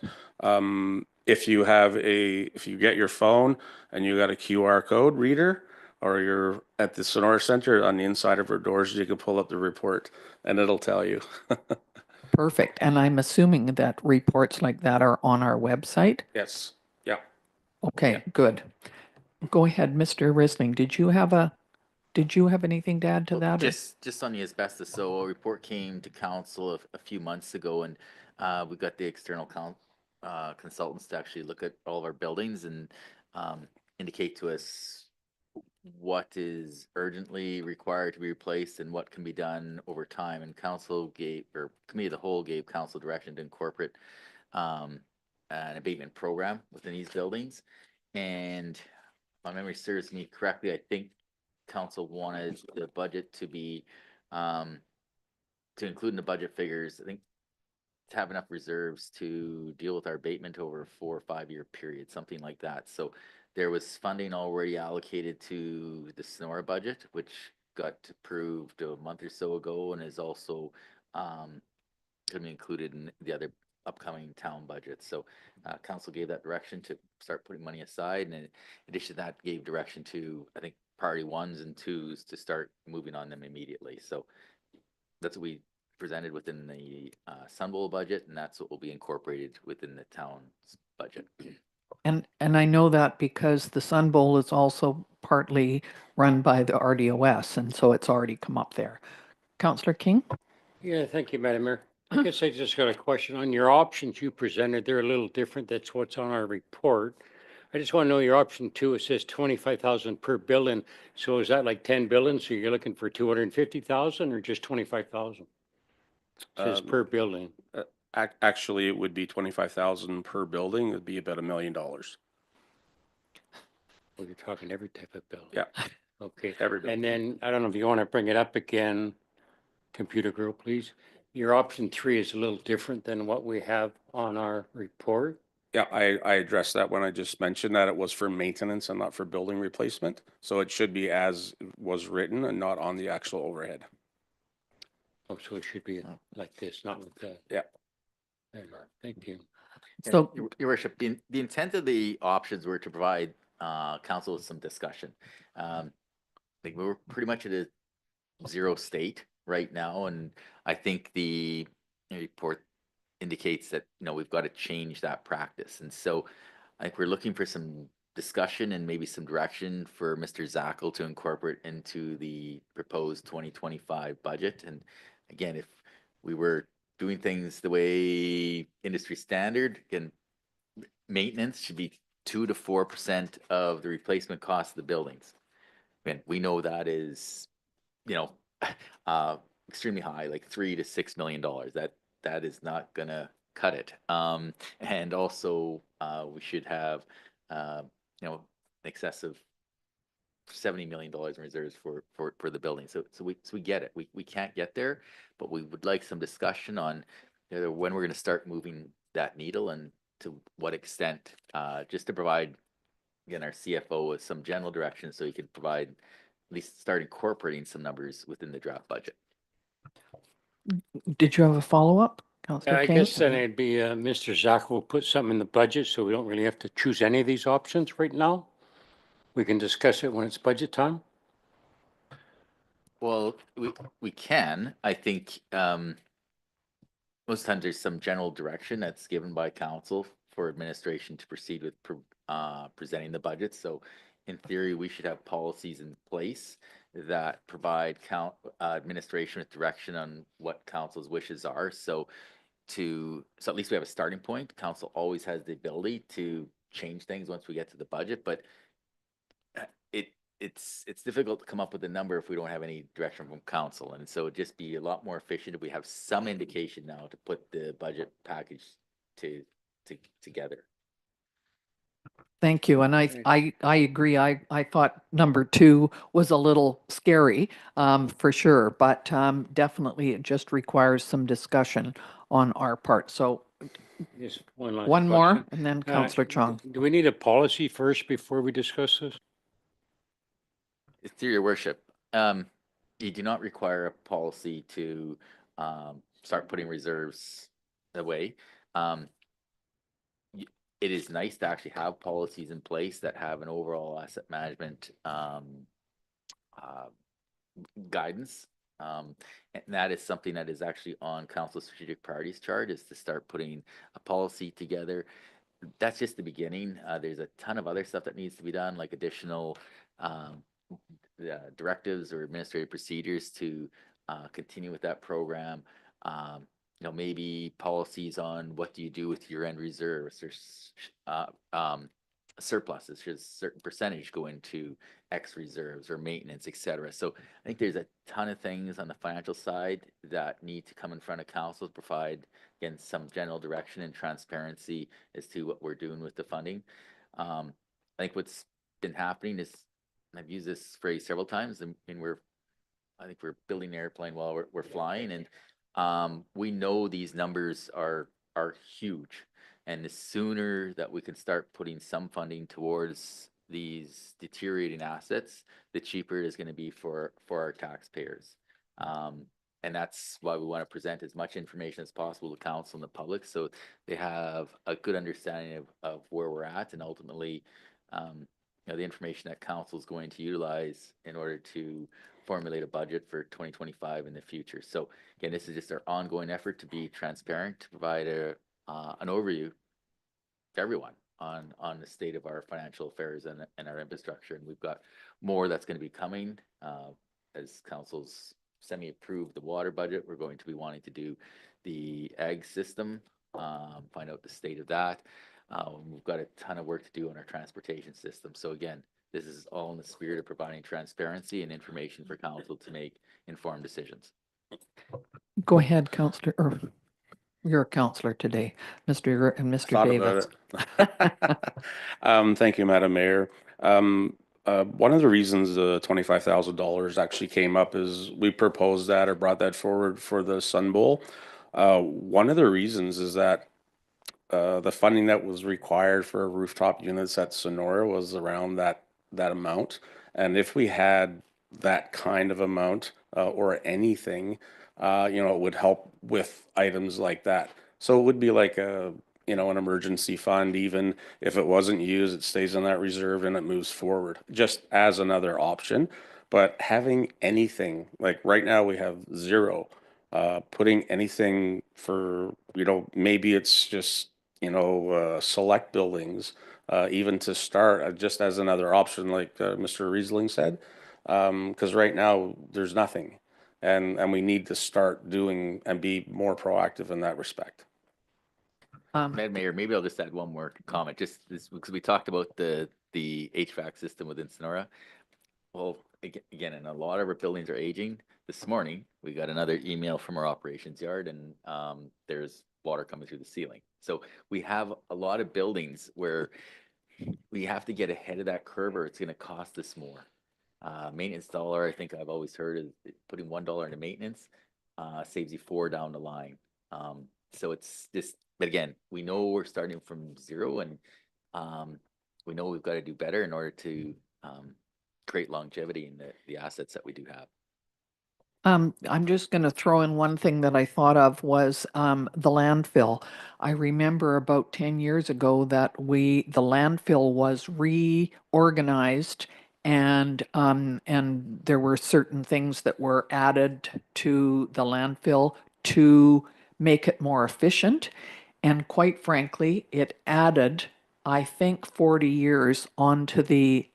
if you get your phone and you got a QR code reader, or you're at the Sonora Center on the inside of our doors, you can pull up the report and it'll tell you. Perfect. And I'm assuming that reports like that are on our website? Yes, yeah. Okay, good. Go ahead, Mr. Risling. Did you have anything to add to that? or- Just on the asbestos, so a report came to council a few months ago, and we got the external consultants to actually look at all of our buildings and indicate to us what is urgently required to be replaced and what can be done over time. And council gave, or committee of the whole gave council direction to incorporate an abatement program within these buildings. And if my memory serves me correctly, I think council wanted the budget to be to include in the budget figures, I think, to have enough reserves to deal with our abatement over a 4 or 5 year period, something like that. So there was funding already allocated to the Sonora budget, which got approved a month or so ago and is also going to be included in the other upcoming town budget. So council gave that direction to start putting money aside, and in addition to that, gave direction to, I think, priority 1s and 2s to start moving on them immediately. So that's what we presented within the Sun Bowl budget, and that's what will be incorporated within the town's budget. And I know that because the Sun Bowl is also partly run by the RDOS, and so it's already come up there. Councillor King? Yeah, thank you, Madam Mayor. I guess I just got a question on your options you presented. They're a little different. That's what's on our report. I just want to know your option 2. It says 25,000 per building. So is that like 10 buildings? So you're looking for 250,000 or just 25,000? It says per building. Actually, it would be 25,000 per building. It'd be about $1 million. Well, you're talking every type of building. Yeah. Okay. Every building. And then, I don't know if you want to bring it up again, computer girl, please. Your option 3 is a little different than what we have on our report. Yeah, I addressed that when I just mentioned that it was for maintenance and not for building replacement. So it should be as was written and not on the actual overhead. Oh, so it should be like this, not like that. Yeah. There you are. Thank you. So, Your worship, the intent of the options were to provide council with some discussion. I think we're pretty much at a zero state right now, and I think the report indicates that, you know, we've got to change that practice. And so I think we're looking for some discussion and maybe some direction for Mr. Zackel to incorporate into the proposed 2025 budget. And again, if we were doing things the way industry standard, again, maintenance should be 2 to 4% of the replacement cost of the buildings. And we know that is, you know, extremely high, like $3 to $6 million. That is not gonna cut it. And also, we should have, you know, in excess of $70 million in reserves for the building. So we get it. We can't get there, but we would like some discussion on, you know, when we're going to start moving that needle and to what extent, just to provide, again, our CFO with some general direction so he can provide, at least start incorporating some numbers within the draft budget. did you have a follow-up, Yeah, Councillor I King? guess then it'd be Mr. Zach will put something in the budget, so we don't really have to choose any of these options right now. We can discuss it when it's budget time. Well, we can. I think most times there's some general direction that's given by council for administration to proceed with presenting the budget. So in theory, we should have policies in place that provide administration with direction on what council's wishes are. So at least we have a starting point. Council always has the ability to change things once we get to the budget, but it's difficult to come up with a number if we don't have any direction from council. And so it'd just be a lot more efficient if we have some indication now to put the budget package together. Thank you. And I agree. I thought number 2 was a little scary, for sure, but definitely it just requires some discussion on our part. So Just one last one more, question. and then Councillor Chong. Do we need a policy first before we discuss this? Through your worship, you do not require a policy to start putting reserves away. It is nice to actually have policies in place that have an overall asset management guidance. And that is something that is actually on council strategic priorities chart, is to start putting a policy together. That's just the beginning. There's a ton of other stuff that needs to be done, like additional directives or administrative procedures to continue with that program. Maybe policies on what do you do with your end reserves or surpluses. Should a certain percentage go into X reserves or maintenance, etc. So I think there's a ton of things on the financial side that need to come in front of council to provide, again, some general direction and transparency as to what we're doing with the funding. I think what's been happening is, and I've used this phrase several times, and I think we're building an airplane while we're flying, and we know these numbers are huge, and the sooner that we can start putting some funding towards these deteriorating assets, the cheaper it is going to be for our taxpayers. And that's why we want to present as much information as possible to council and the public, so they have a good understanding of where we're at, and ultimately the information that council is going to utilize in order to formulate a budget for 2025 in the future. So again, this is just our ongoing effort to be transparent, to provide an overview to everyone on the state of our financial affairs and our infrastructure. And we've got more that's going to be coming as council's semi-approved the water budget. We're going to be wanting to do the ag system, find out the state of that. We've got a ton of work to do on our transportation system. So again, this is all in the spirit of providing transparency and information for council to make informed decisions. Go ahead, Councillor, or you're a councillor today, Mr. Davis. Thank you, Madam Mayor. One of the reasons the $25,000 actually came up is we proposed that or brought that forward for the Sun Bowl. One of the reasons is that the funding that was required for rooftop units at Sonora was around that amount. And if we had that kind of amount or anything, it would help with items like that. So it would be like an emergency fund. Even if it wasn't used, it stays in that reserve and it moves forward just as another option. But having anything, like right now we have zero, putting anything for, maybe it's just, select buildings, even to start just as another option, like Mr. Riesling said, because right now there's nothing, and we need to start doing and be more proactive in that respect. Madam Mayor, maybe I'll just add one more comment, just this, because we talked about the HVAC system within Sonora. Well, again, and a lot of our buildings are aging. This morning, we got another email from our operations yard, and there's water coming through the ceiling. So we have a lot of buildings where we have to get ahead of that curve, or it's going to cost us more. Maintenance dollar, I think I've always heard, is putting $1 into maintenance saves you $4 down the line. So it's just, but again, we know we're starting from zero, and we know we've got to do better in order to create longevity in the assets that we do have. I'm just going to throw in one thing that I thought of was the landfill. I remember about 10 years ago that the landfill was reorganized, and there were certain things that were added to the landfill to make it more efficient. And quite frankly, it added, I think, 40 years onto the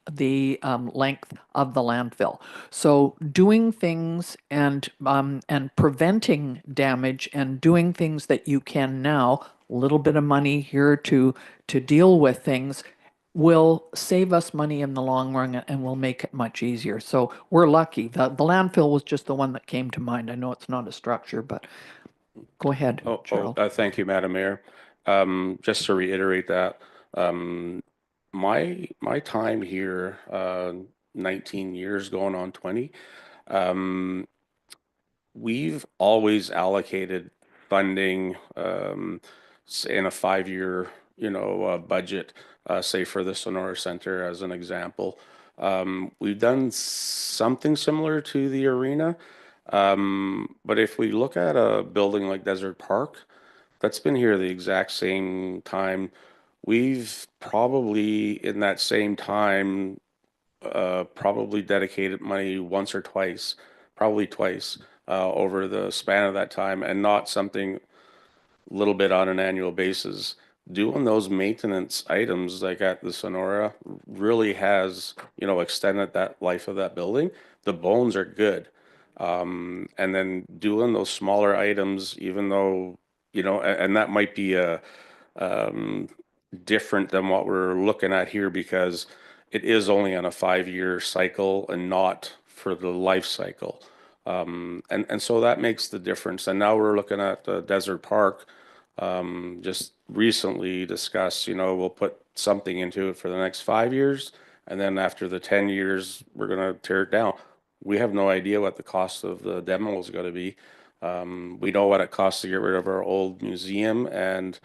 length of the landfill. So doing things and preventing damage and doing things that you can now, a little bit of money here to deal with things, will save us money in the long run and will make it much easier. So we're lucky. The landfill was just the one that came to mind. I know it's not a structure, but go ahead, Charles. Thank you, Madam Mayor. Just to reiterate that, my time here, 19 years going on 20, we've always allocated funding in a 5-year, budget, say for the Sonora Center as an example. We've done something similar to the arena, but if we look at a building like Desert Park, that's been here the exact same time. We've probably in that same time probably dedicated money once or twice, probably twice over the span of that time, and not something a little bit on an annual basis. Doing those maintenance items like at the Sonora really has, extended that life of that building. The bones are good. And then doing those smaller items, even though, and that might be different than what we're looking at here because it is only on a 5-year cycle and not for the life cycle. And so that makes the difference. And now we're looking at the Desert Park, just recently discussed, we'll put something into it for the next 5 years. And then after the 10 years, we're going to tear it down. We have no idea what the cost of the demo is going to be. We know what it costs to get rid of our old museum, and,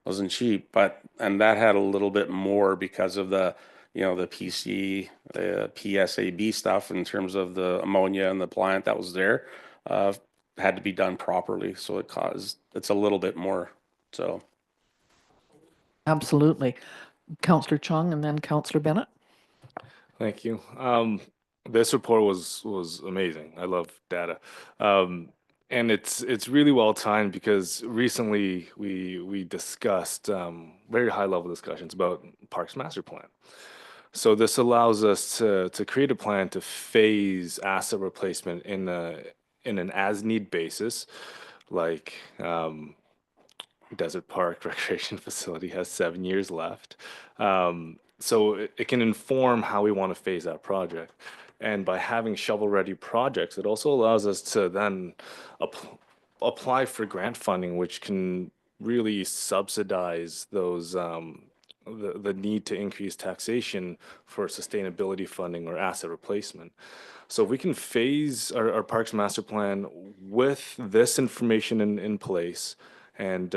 wasn't cheap, and that had a little bit more because of the, the PSAB stuff in terms of the ammonia and the plant that was there, had to be done properly. So it's a little bit more, so. Absolutely. Councillor Chung and then Councillor Bennett. Thank you. This report was amazing. I love data. And it's really well timed because recently we discussed very high level discussions about Parks Master Plan. So this allows us to create a plan to phase asset replacement in an as need basis, like Desert Park Recreation Facility has 7 years left. So it can inform how we want to phase that project. And by having shovel-ready projects, it also allows us to then apply for grant funding, which can really subsidize those the need to increase taxation for sustainability funding or asset replacement. So if we can phase our Parks Master Plan with this information in place, and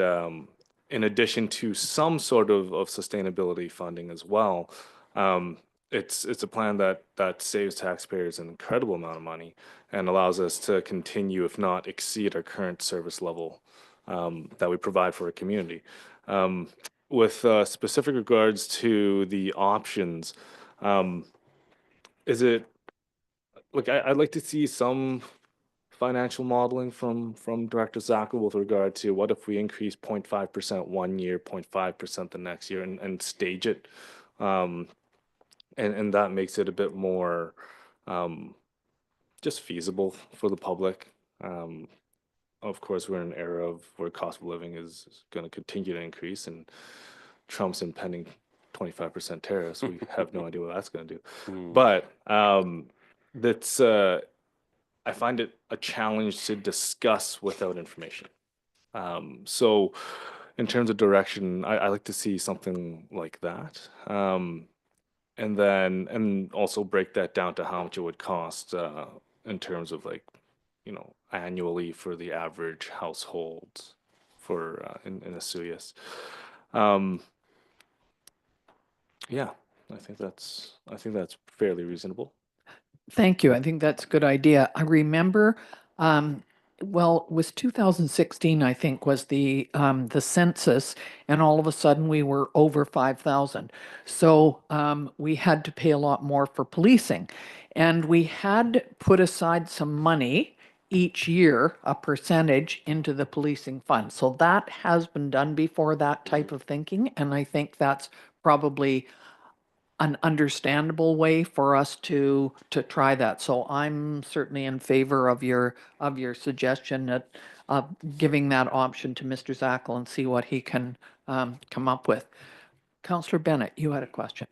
in addition to some sort of sustainability funding as well, it's a plan that saves taxpayers an incredible amount of money and allows us to continue, if not exceed, our current service level that we provide for our community. With specific regards to the options, is it, look, I'd like to see some financial modeling from Director Zackel with regard to what if we increase 0.5% 1 year, 0.5% the next year, and stage it. And that makes it a bit more just feasible for the public. Of course, we're in an era of where cost of living is going to continue to increase, and Trump's impending 25% tariffs. We have no idea what that's going to do. But that's I find it a challenge to discuss without information. So in terms of direction, I like to see something like that. And also break that down to how much it would cost in terms of annually for the average household for in Osoyoos. Yeah, I think that's fairly reasonable. Thank you. I think that's a good idea. I remember, well, it was 2016, I think, was the census, and all of a sudden we were over 5,000. So we had to pay a lot more for policing, and we had put aside some money each year a percentage into the policing fund. So that has been done before, that type of thinking, and I think that's probably an understandable way for us to try that. So I'm certainly in favor of your suggestion that giving that option to Mr. Zackel and see what he can come up with. Councillor Bennett, you had a question.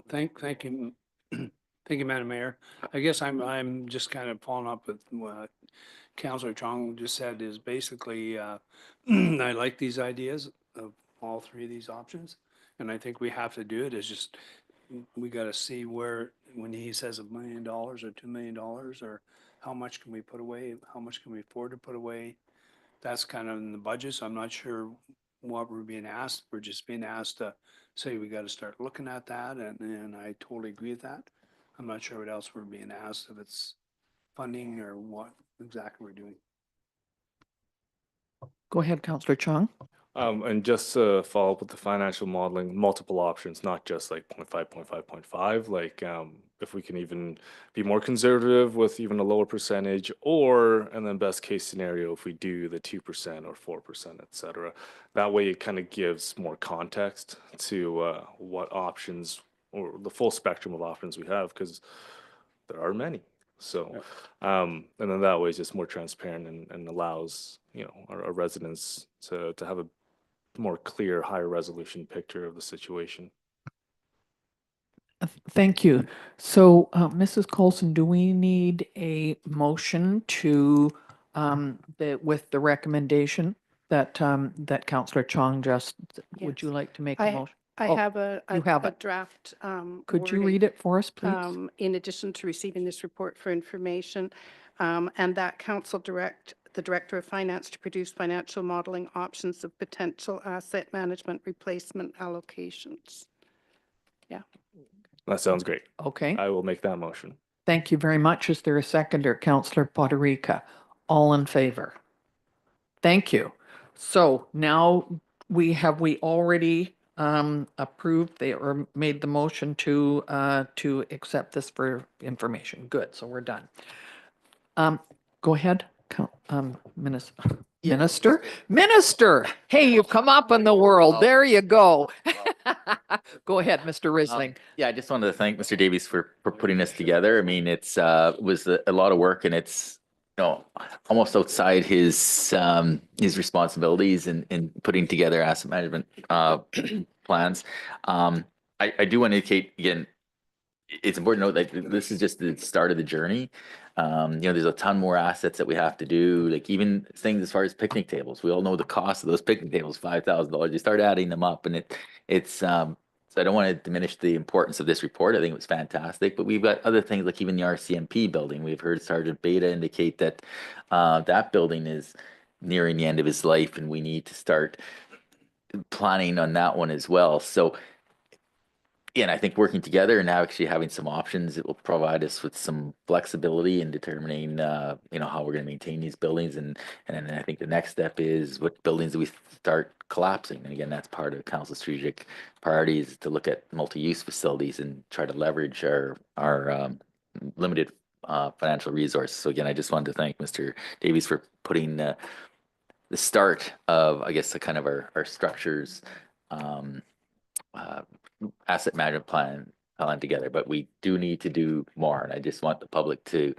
Thank you. Thank you, Madam Mayor. I guess I'm just kind of following up with what Councillor Chong just said is basically, I like these ideas of all three of these options. And I think we have to do it. It's just, we got to see where, when he says $1 million or $2 million, or how much can we put away? How much can we afford to put away? That's kind of in the budget. So I'm not sure what we're being asked. We're just being asked to say we got to start looking at that. And I totally agree with that. I'm not sure what else we're being asked, if it's funding or what exactly we're doing. Go ahead, Councillor Chong. And just to follow up with the financial modeling, multiple options, not just like 0.5, 0.5, 0.5. Like if we can even be more conservative with even a lower percentage, or, and then best case scenario, if we do the 2% or 4%, et cetera. That way it kind of gives more context to what options, or the full spectrum of options we have, because there are many. So, and then that way it's just more transparent and allows, you know, our residents to have a more clear, higher resolution picture of the situation. Thank you. So, Mrs. Coulson, do we need a motion to, with the recommendation that, that Councillor Chong just, would you Yes. like to make a motion? I Oh, have you have a it. draft. Could you wording, read it for us, please? In addition to receiving this report for information, and that the Director of Finance to produce financial modeling options of potential asset management replacement allocations. Yeah. That sounds great. Okay. I will make that motion. Thank you very much. Is there a seconder? Councillor Poderica. All in favor? Thank you. So now we already approved or made the motion to accept this for information. Good. So we're done. Go ahead, Minister. Minister. Hey, you've come up in the world. There you go. Go ahead, Mr. Risling. Yeah, I just wanted to thank Mr. Davies for putting this together. I mean, it's was a lot of work, and it's, you know, almost outside his responsibilities in putting together asset management plans. I do want to indicate again, it's important to note that this is just the start of the journey. You know, there's a ton more assets that we have to do, like even things as far as picnic tables. We all know the cost of those picnic tables, $5,000. You start adding them up, and it's so I don't want to diminish the importance of this report. I think it was fantastic, but we've got other things like even the RCMP building. We've heard Sergeant Beta indicate that that building is nearing the end of his life, and we need to start planning on that one as well. So, yeah, and I think working together and actually having some options, it will provide us with some flexibility in determining, you know, how we're going to maintain these buildings. And then I think the next step is what buildings do we start collapsing? And again, that's part of council strategic priorities, to look at multi-use facilities and try to leverage our limited financial resources. So again, I just wanted to thank Mr. Davies for putting the start of, I guess, the kind of our structures, asset management plan together, but we do need to do more. And I just want the public to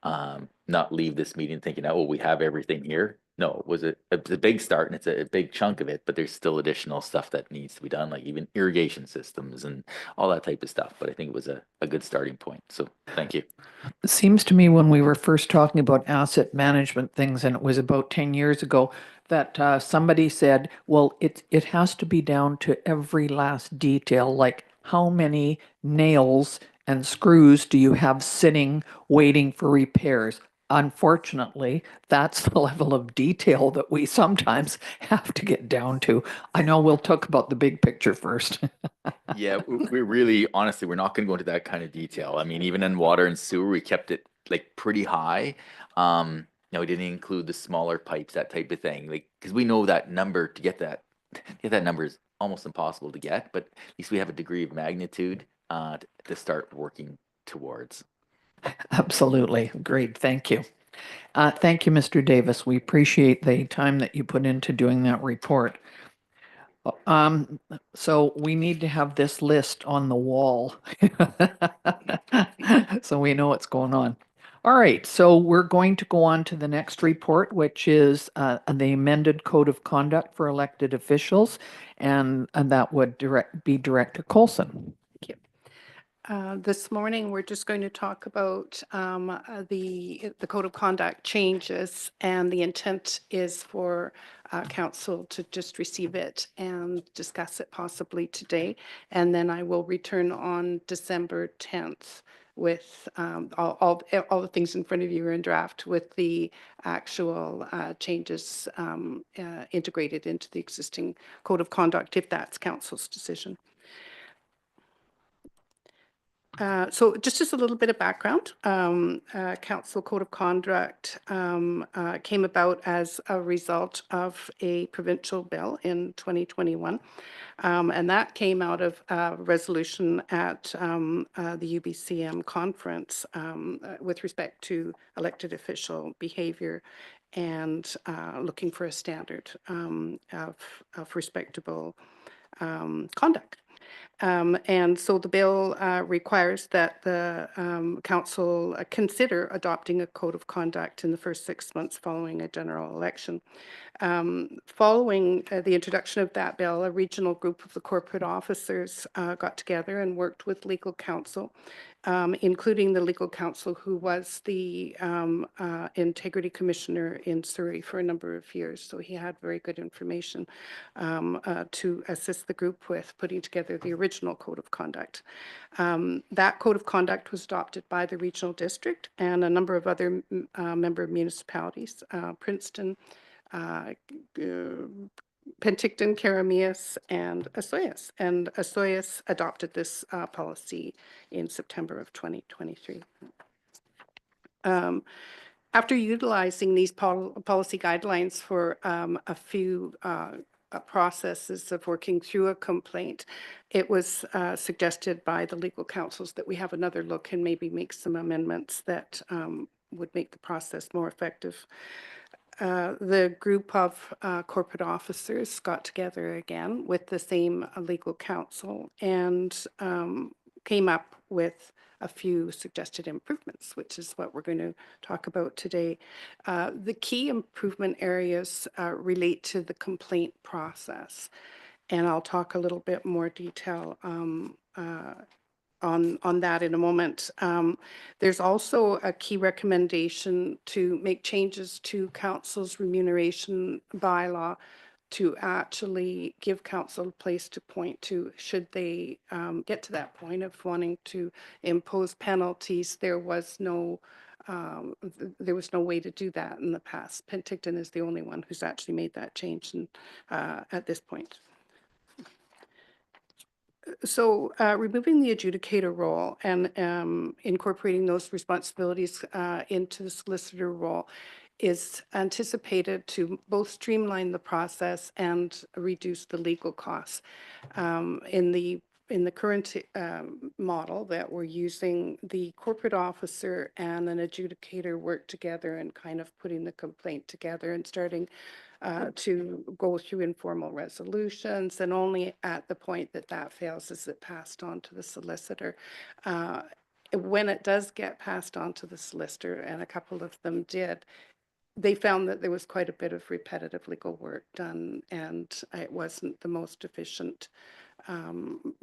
not leave this meeting thinking, oh, we have everything here. No, it was a big start, and it's a big chunk of it, but there's still additional stuff that needs to be done, like even irrigation systems and all that type of stuff. But I think it was a good starting point. So thank you. It seems to me when we were first talking about asset management things, and it was about 10 years ago, that somebody said, well, it has to be down to every last detail, like how many nails and screws do you have sitting waiting for repairs? Unfortunately, that's the level of detail that we sometimes have to get down to. I know we'll talk about the big picture first. Yeah, we really, honestly, we're not going to go into that kind of detail. I mean, even in water and sewer, we kept it like pretty high. No, we didn't include the smaller pipes, that type of thing. Like, because we know that number, to get that number is almost impossible to get, but at least we have a degree of magnitude to start working towards. Absolutely. Great. Thank you. Thank you, Mr. Davis. We appreciate the time that you put into doing that report. So we need to have this list on the wall. So we know what's going on. All right, so we're going to go on to the next report, which is the amended code of conduct for elected officials, and that would be Director Coulson. This morning, we're just going to talk about the code of conduct changes, and the intent is for council to just receive it and discuss it possibly today. And then I will return on December 10th with all the things in front of you are in draft with the actual changes integrated into the existing code of conduct, if that's council's decision. So just as a little bit of background, Council Code of Conduct came about as a result of a provincial bill in 2021. And that came out of a resolution at the UBCM conference with respect to elected official behavior and looking for a standard of respectable conduct. And so the bill requires that the council consider adopting a code of conduct in the first 6 months following a general election. Following the introduction of that bill, a regional group of the corporate officers got together and worked with legal counsel, including the legal counsel who was the integrity commissioner in Surrey for a number of years. So he had very good information to assist the group with putting together the original code of conduct. That code of conduct was adopted by the regional district and a number of other member municipalities, Princeton, Penticton, Karameas, and Osoyoos. And Osoyoos adopted this policy in September of 2023. After utilizing these policy guidelines for a few processes of working through a complaint, it was suggested by the legal counsels that we have another look and maybe make some amendments that would make the process more effective. The group of corporate officers got together again with the same legal counsel and came up with a few suggested improvements, which is what we're going to talk about today. The key improvement areas relate to the complaint process, and I'll talk a little bit more detail on that in a moment. There's also a key recommendation to make changes to council's remuneration bylaw to actually give council a place to point to should they get to that point of wanting to impose penalties. There was no way to do that in the past. Penticton is the only one who's actually made that change at this point. So removing the adjudicator role and incorporating those responsibilities into the solicitor role is anticipated to both streamline the process and reduce the legal costs. In the current model that we're using, the corporate officer and an adjudicator work together and kind of putting the complaint together and starting to go through informal resolutions, and only at the point that that fails is it passed on to the solicitor. When it does get passed on to the solicitor, and a couple of them did, they found that there was quite a bit of repetitive legal work done, and it wasn't the most efficient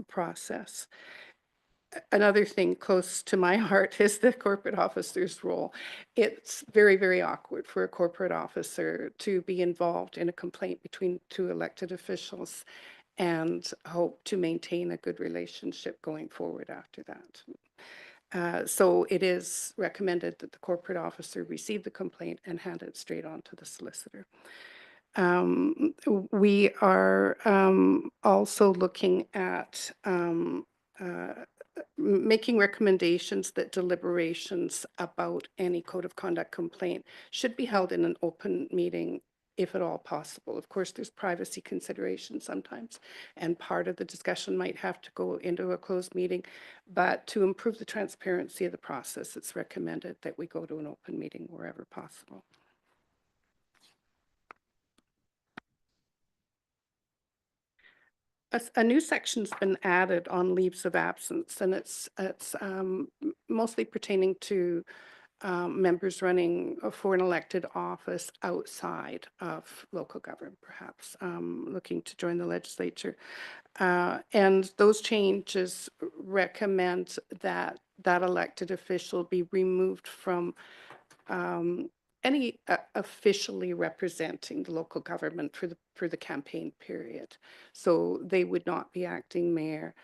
process. Another thing close to my heart is the corporate officer's role. It's very, very awkward for a corporate officer to be involved in a complaint between two elected officials and hope to maintain a good relationship going forward after that. So it is recommended that the corporate officer receive the complaint and hand it straight on to the solicitor. We are also looking at making recommendations that deliberations about any code of conduct complaint should be held in an open meeting if at all possible. Of course, there's privacy considerations sometimes, and part of the discussion might have to go into a closed meeting. But to improve the transparency of the process, it's recommended that we go to an open meeting wherever possible. A new section's been added on leaves of absence, and it's mostly pertaining to members running for an elected office outside of local government, perhaps looking to join the legislature. And those changes recommend that that elected official be removed from any officially representing the local government for the campaign period. So they would not be acting mayor.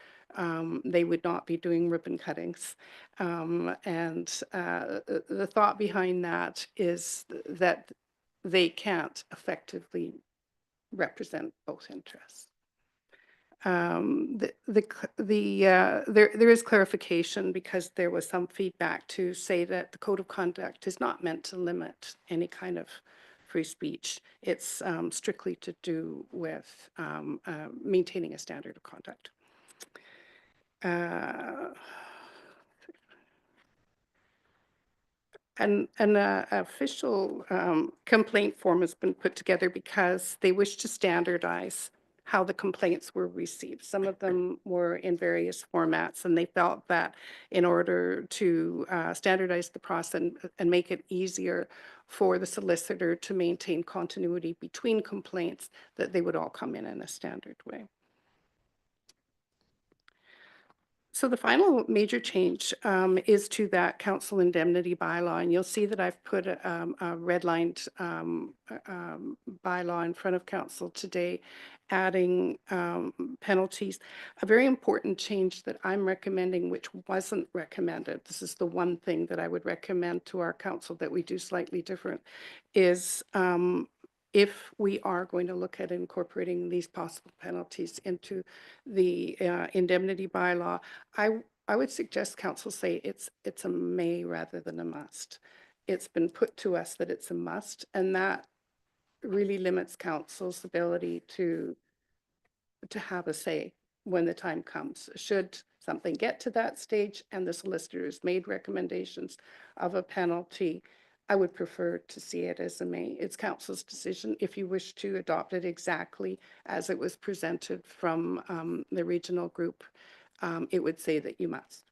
They would not be doing ribbon cuttings. And the thought behind that is that they can't effectively represent both interests. There is clarification because there was some feedback to say that the code of conduct is not meant to limit any kind of free speech. It's strictly to do with maintaining a standard of conduct. An official complaint form has been put together because they wish to standardize how the complaints were received. Some of them were in various formats, and they felt that in order to standardize the process and make it easier for the solicitor to maintain continuity between complaints, that they would all come in a standard way. So the final major change is to that council indemnity bylaw, and you'll see that I've put a redlined bylaw in front of council today, adding penalties. A very important change that I'm recommending, which wasn't recommended, this is the one thing that I would recommend to our council that we do slightly different, is if we are going to look at incorporating these possible penalties into the indemnity bylaw, I would suggest council say it's a may rather than a must. It's been put to us that it's a must, and that really limits council's ability to have a say when the time comes. Should something get to that stage and the solicitor has made recommendations of a penalty, I would prefer to see it as a may. It's council's decision. If you wish to adopt it exactly as it was presented from the regional group, it would say that you must.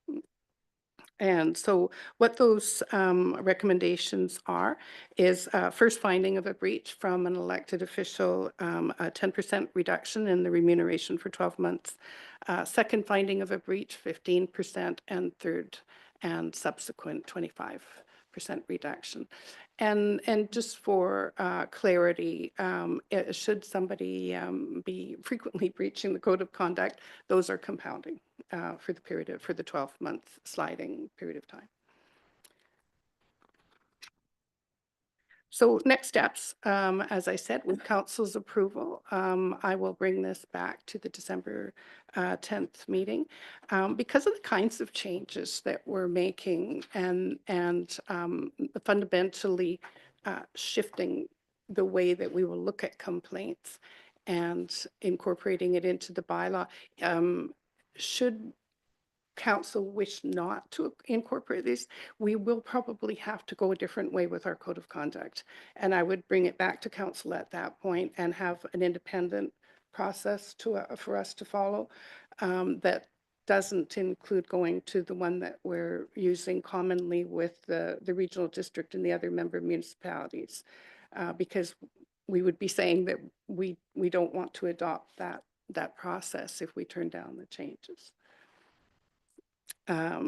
And so what those recommendations are is first finding of a breach from an elected official, a 10% reduction in the remuneration for 12 months, second finding of a breach, 15%, and third and subsequent 25% reduction. And just for clarity, should somebody be frequently breaching the code of conduct, those are compounding for the 12-month sliding period of time. So next steps, as I said, with council's approval, I will bring this back to the December 10th meeting. Because of the kinds of changes that we're making and fundamentally shifting the way that we will look at complaints and incorporating it into the bylaw, should council wish not to incorporate these, we will probably have to go a different way with our code of conduct. And I would bring it back to council at that point and have an independent process for us to follow that doesn't include going to the one that we're using commonly with the regional district and the other member municipalities, because we would be saying that we don't want to adopt that process if we turn down the changes. I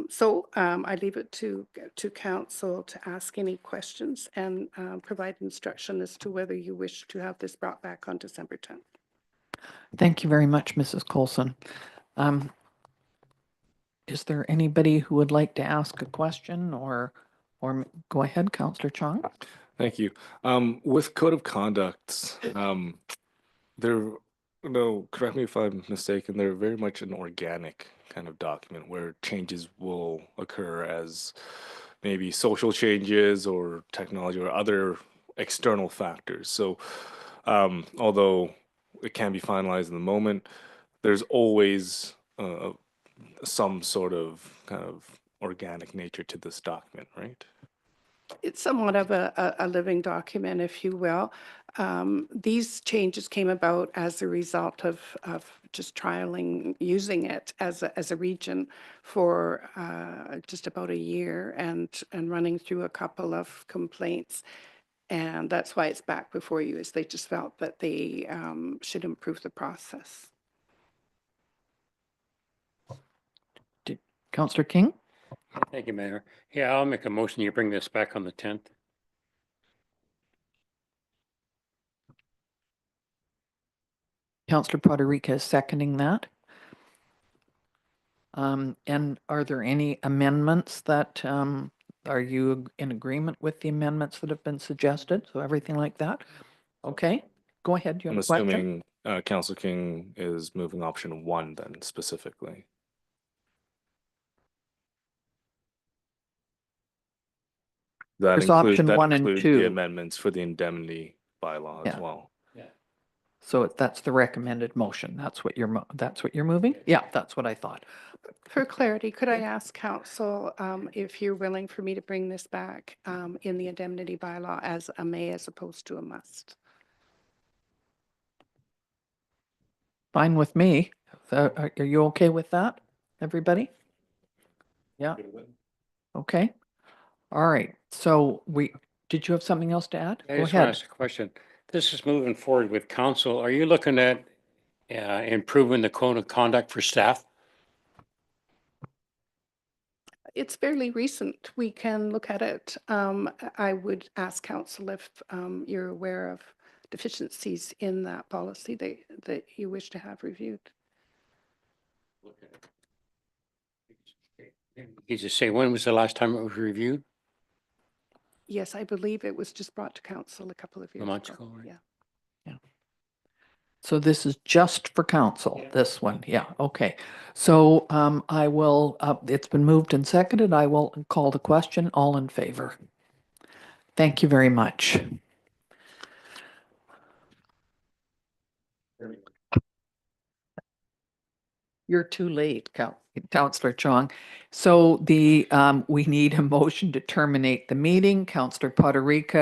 leave it to council to ask any questions and provide instruction as to whether you wish to have this brought back on December 10th. Thank you very much, Mrs. Coulson. Is there anybody who would like to ask a question or go ahead, Councillor Chong? Thank you. With code of conduct, correct me if I'm mistaken, they're very much an organic kind of document where changes will occur as maybe social changes or technology or other external factors. So Although it can be finalized in the moment, there's always some sort of kind of organic nature to this document, right? It's somewhat of a living document, if you will. These changes came about as a result of just trialing, using it as a region for just about a year and running through a couple of complaints. And that's why it's back before you, is they just felt that they should improve the process. Councillor King? Thank you, Mayor. Yeah, I'll make a motion. You bring this back on the 10th. Councillor Poderica is seconding that. And are there any amendments that, are you in agreement with the amendments that have been suggested? So everything like that? Okay, go ahead. You I'm have a question? assuming Council King is moving option 1 then specifically. That There's option that 1 and includes 2. the amendments for the indemnity bylaw as Yeah. well. So that's the recommended motion. That's what you're, that's what you're moving? Yeah, that's what I thought. For clarity, could I ask council if you're willing for me to bring this back in the indemnity bylaw as a may as opposed to a must? Fine with me. Are you okay with that, everybody? Yeah. Okay. All right. So did you have something else to add? I Go just want to ahead. ask a question. This is moving forward with council. Are you looking at improving the code of conduct for staff? It's fairly recent. We can look at it. I would ask council if you're aware of deficiencies in that policy that you wish to have reviewed. You just say, when was the last time it was reviewed? Yes, I believe it was just brought to council a couple of years months ago. ago, right? Yeah. So this is just for council, this one. Yeah, okay. So I will, it's been moved and seconded. I will call the question. All in favor? Thank you very much. You're too late, Councillor Chong. So we need a motion to terminate the meeting. Councillor Poderica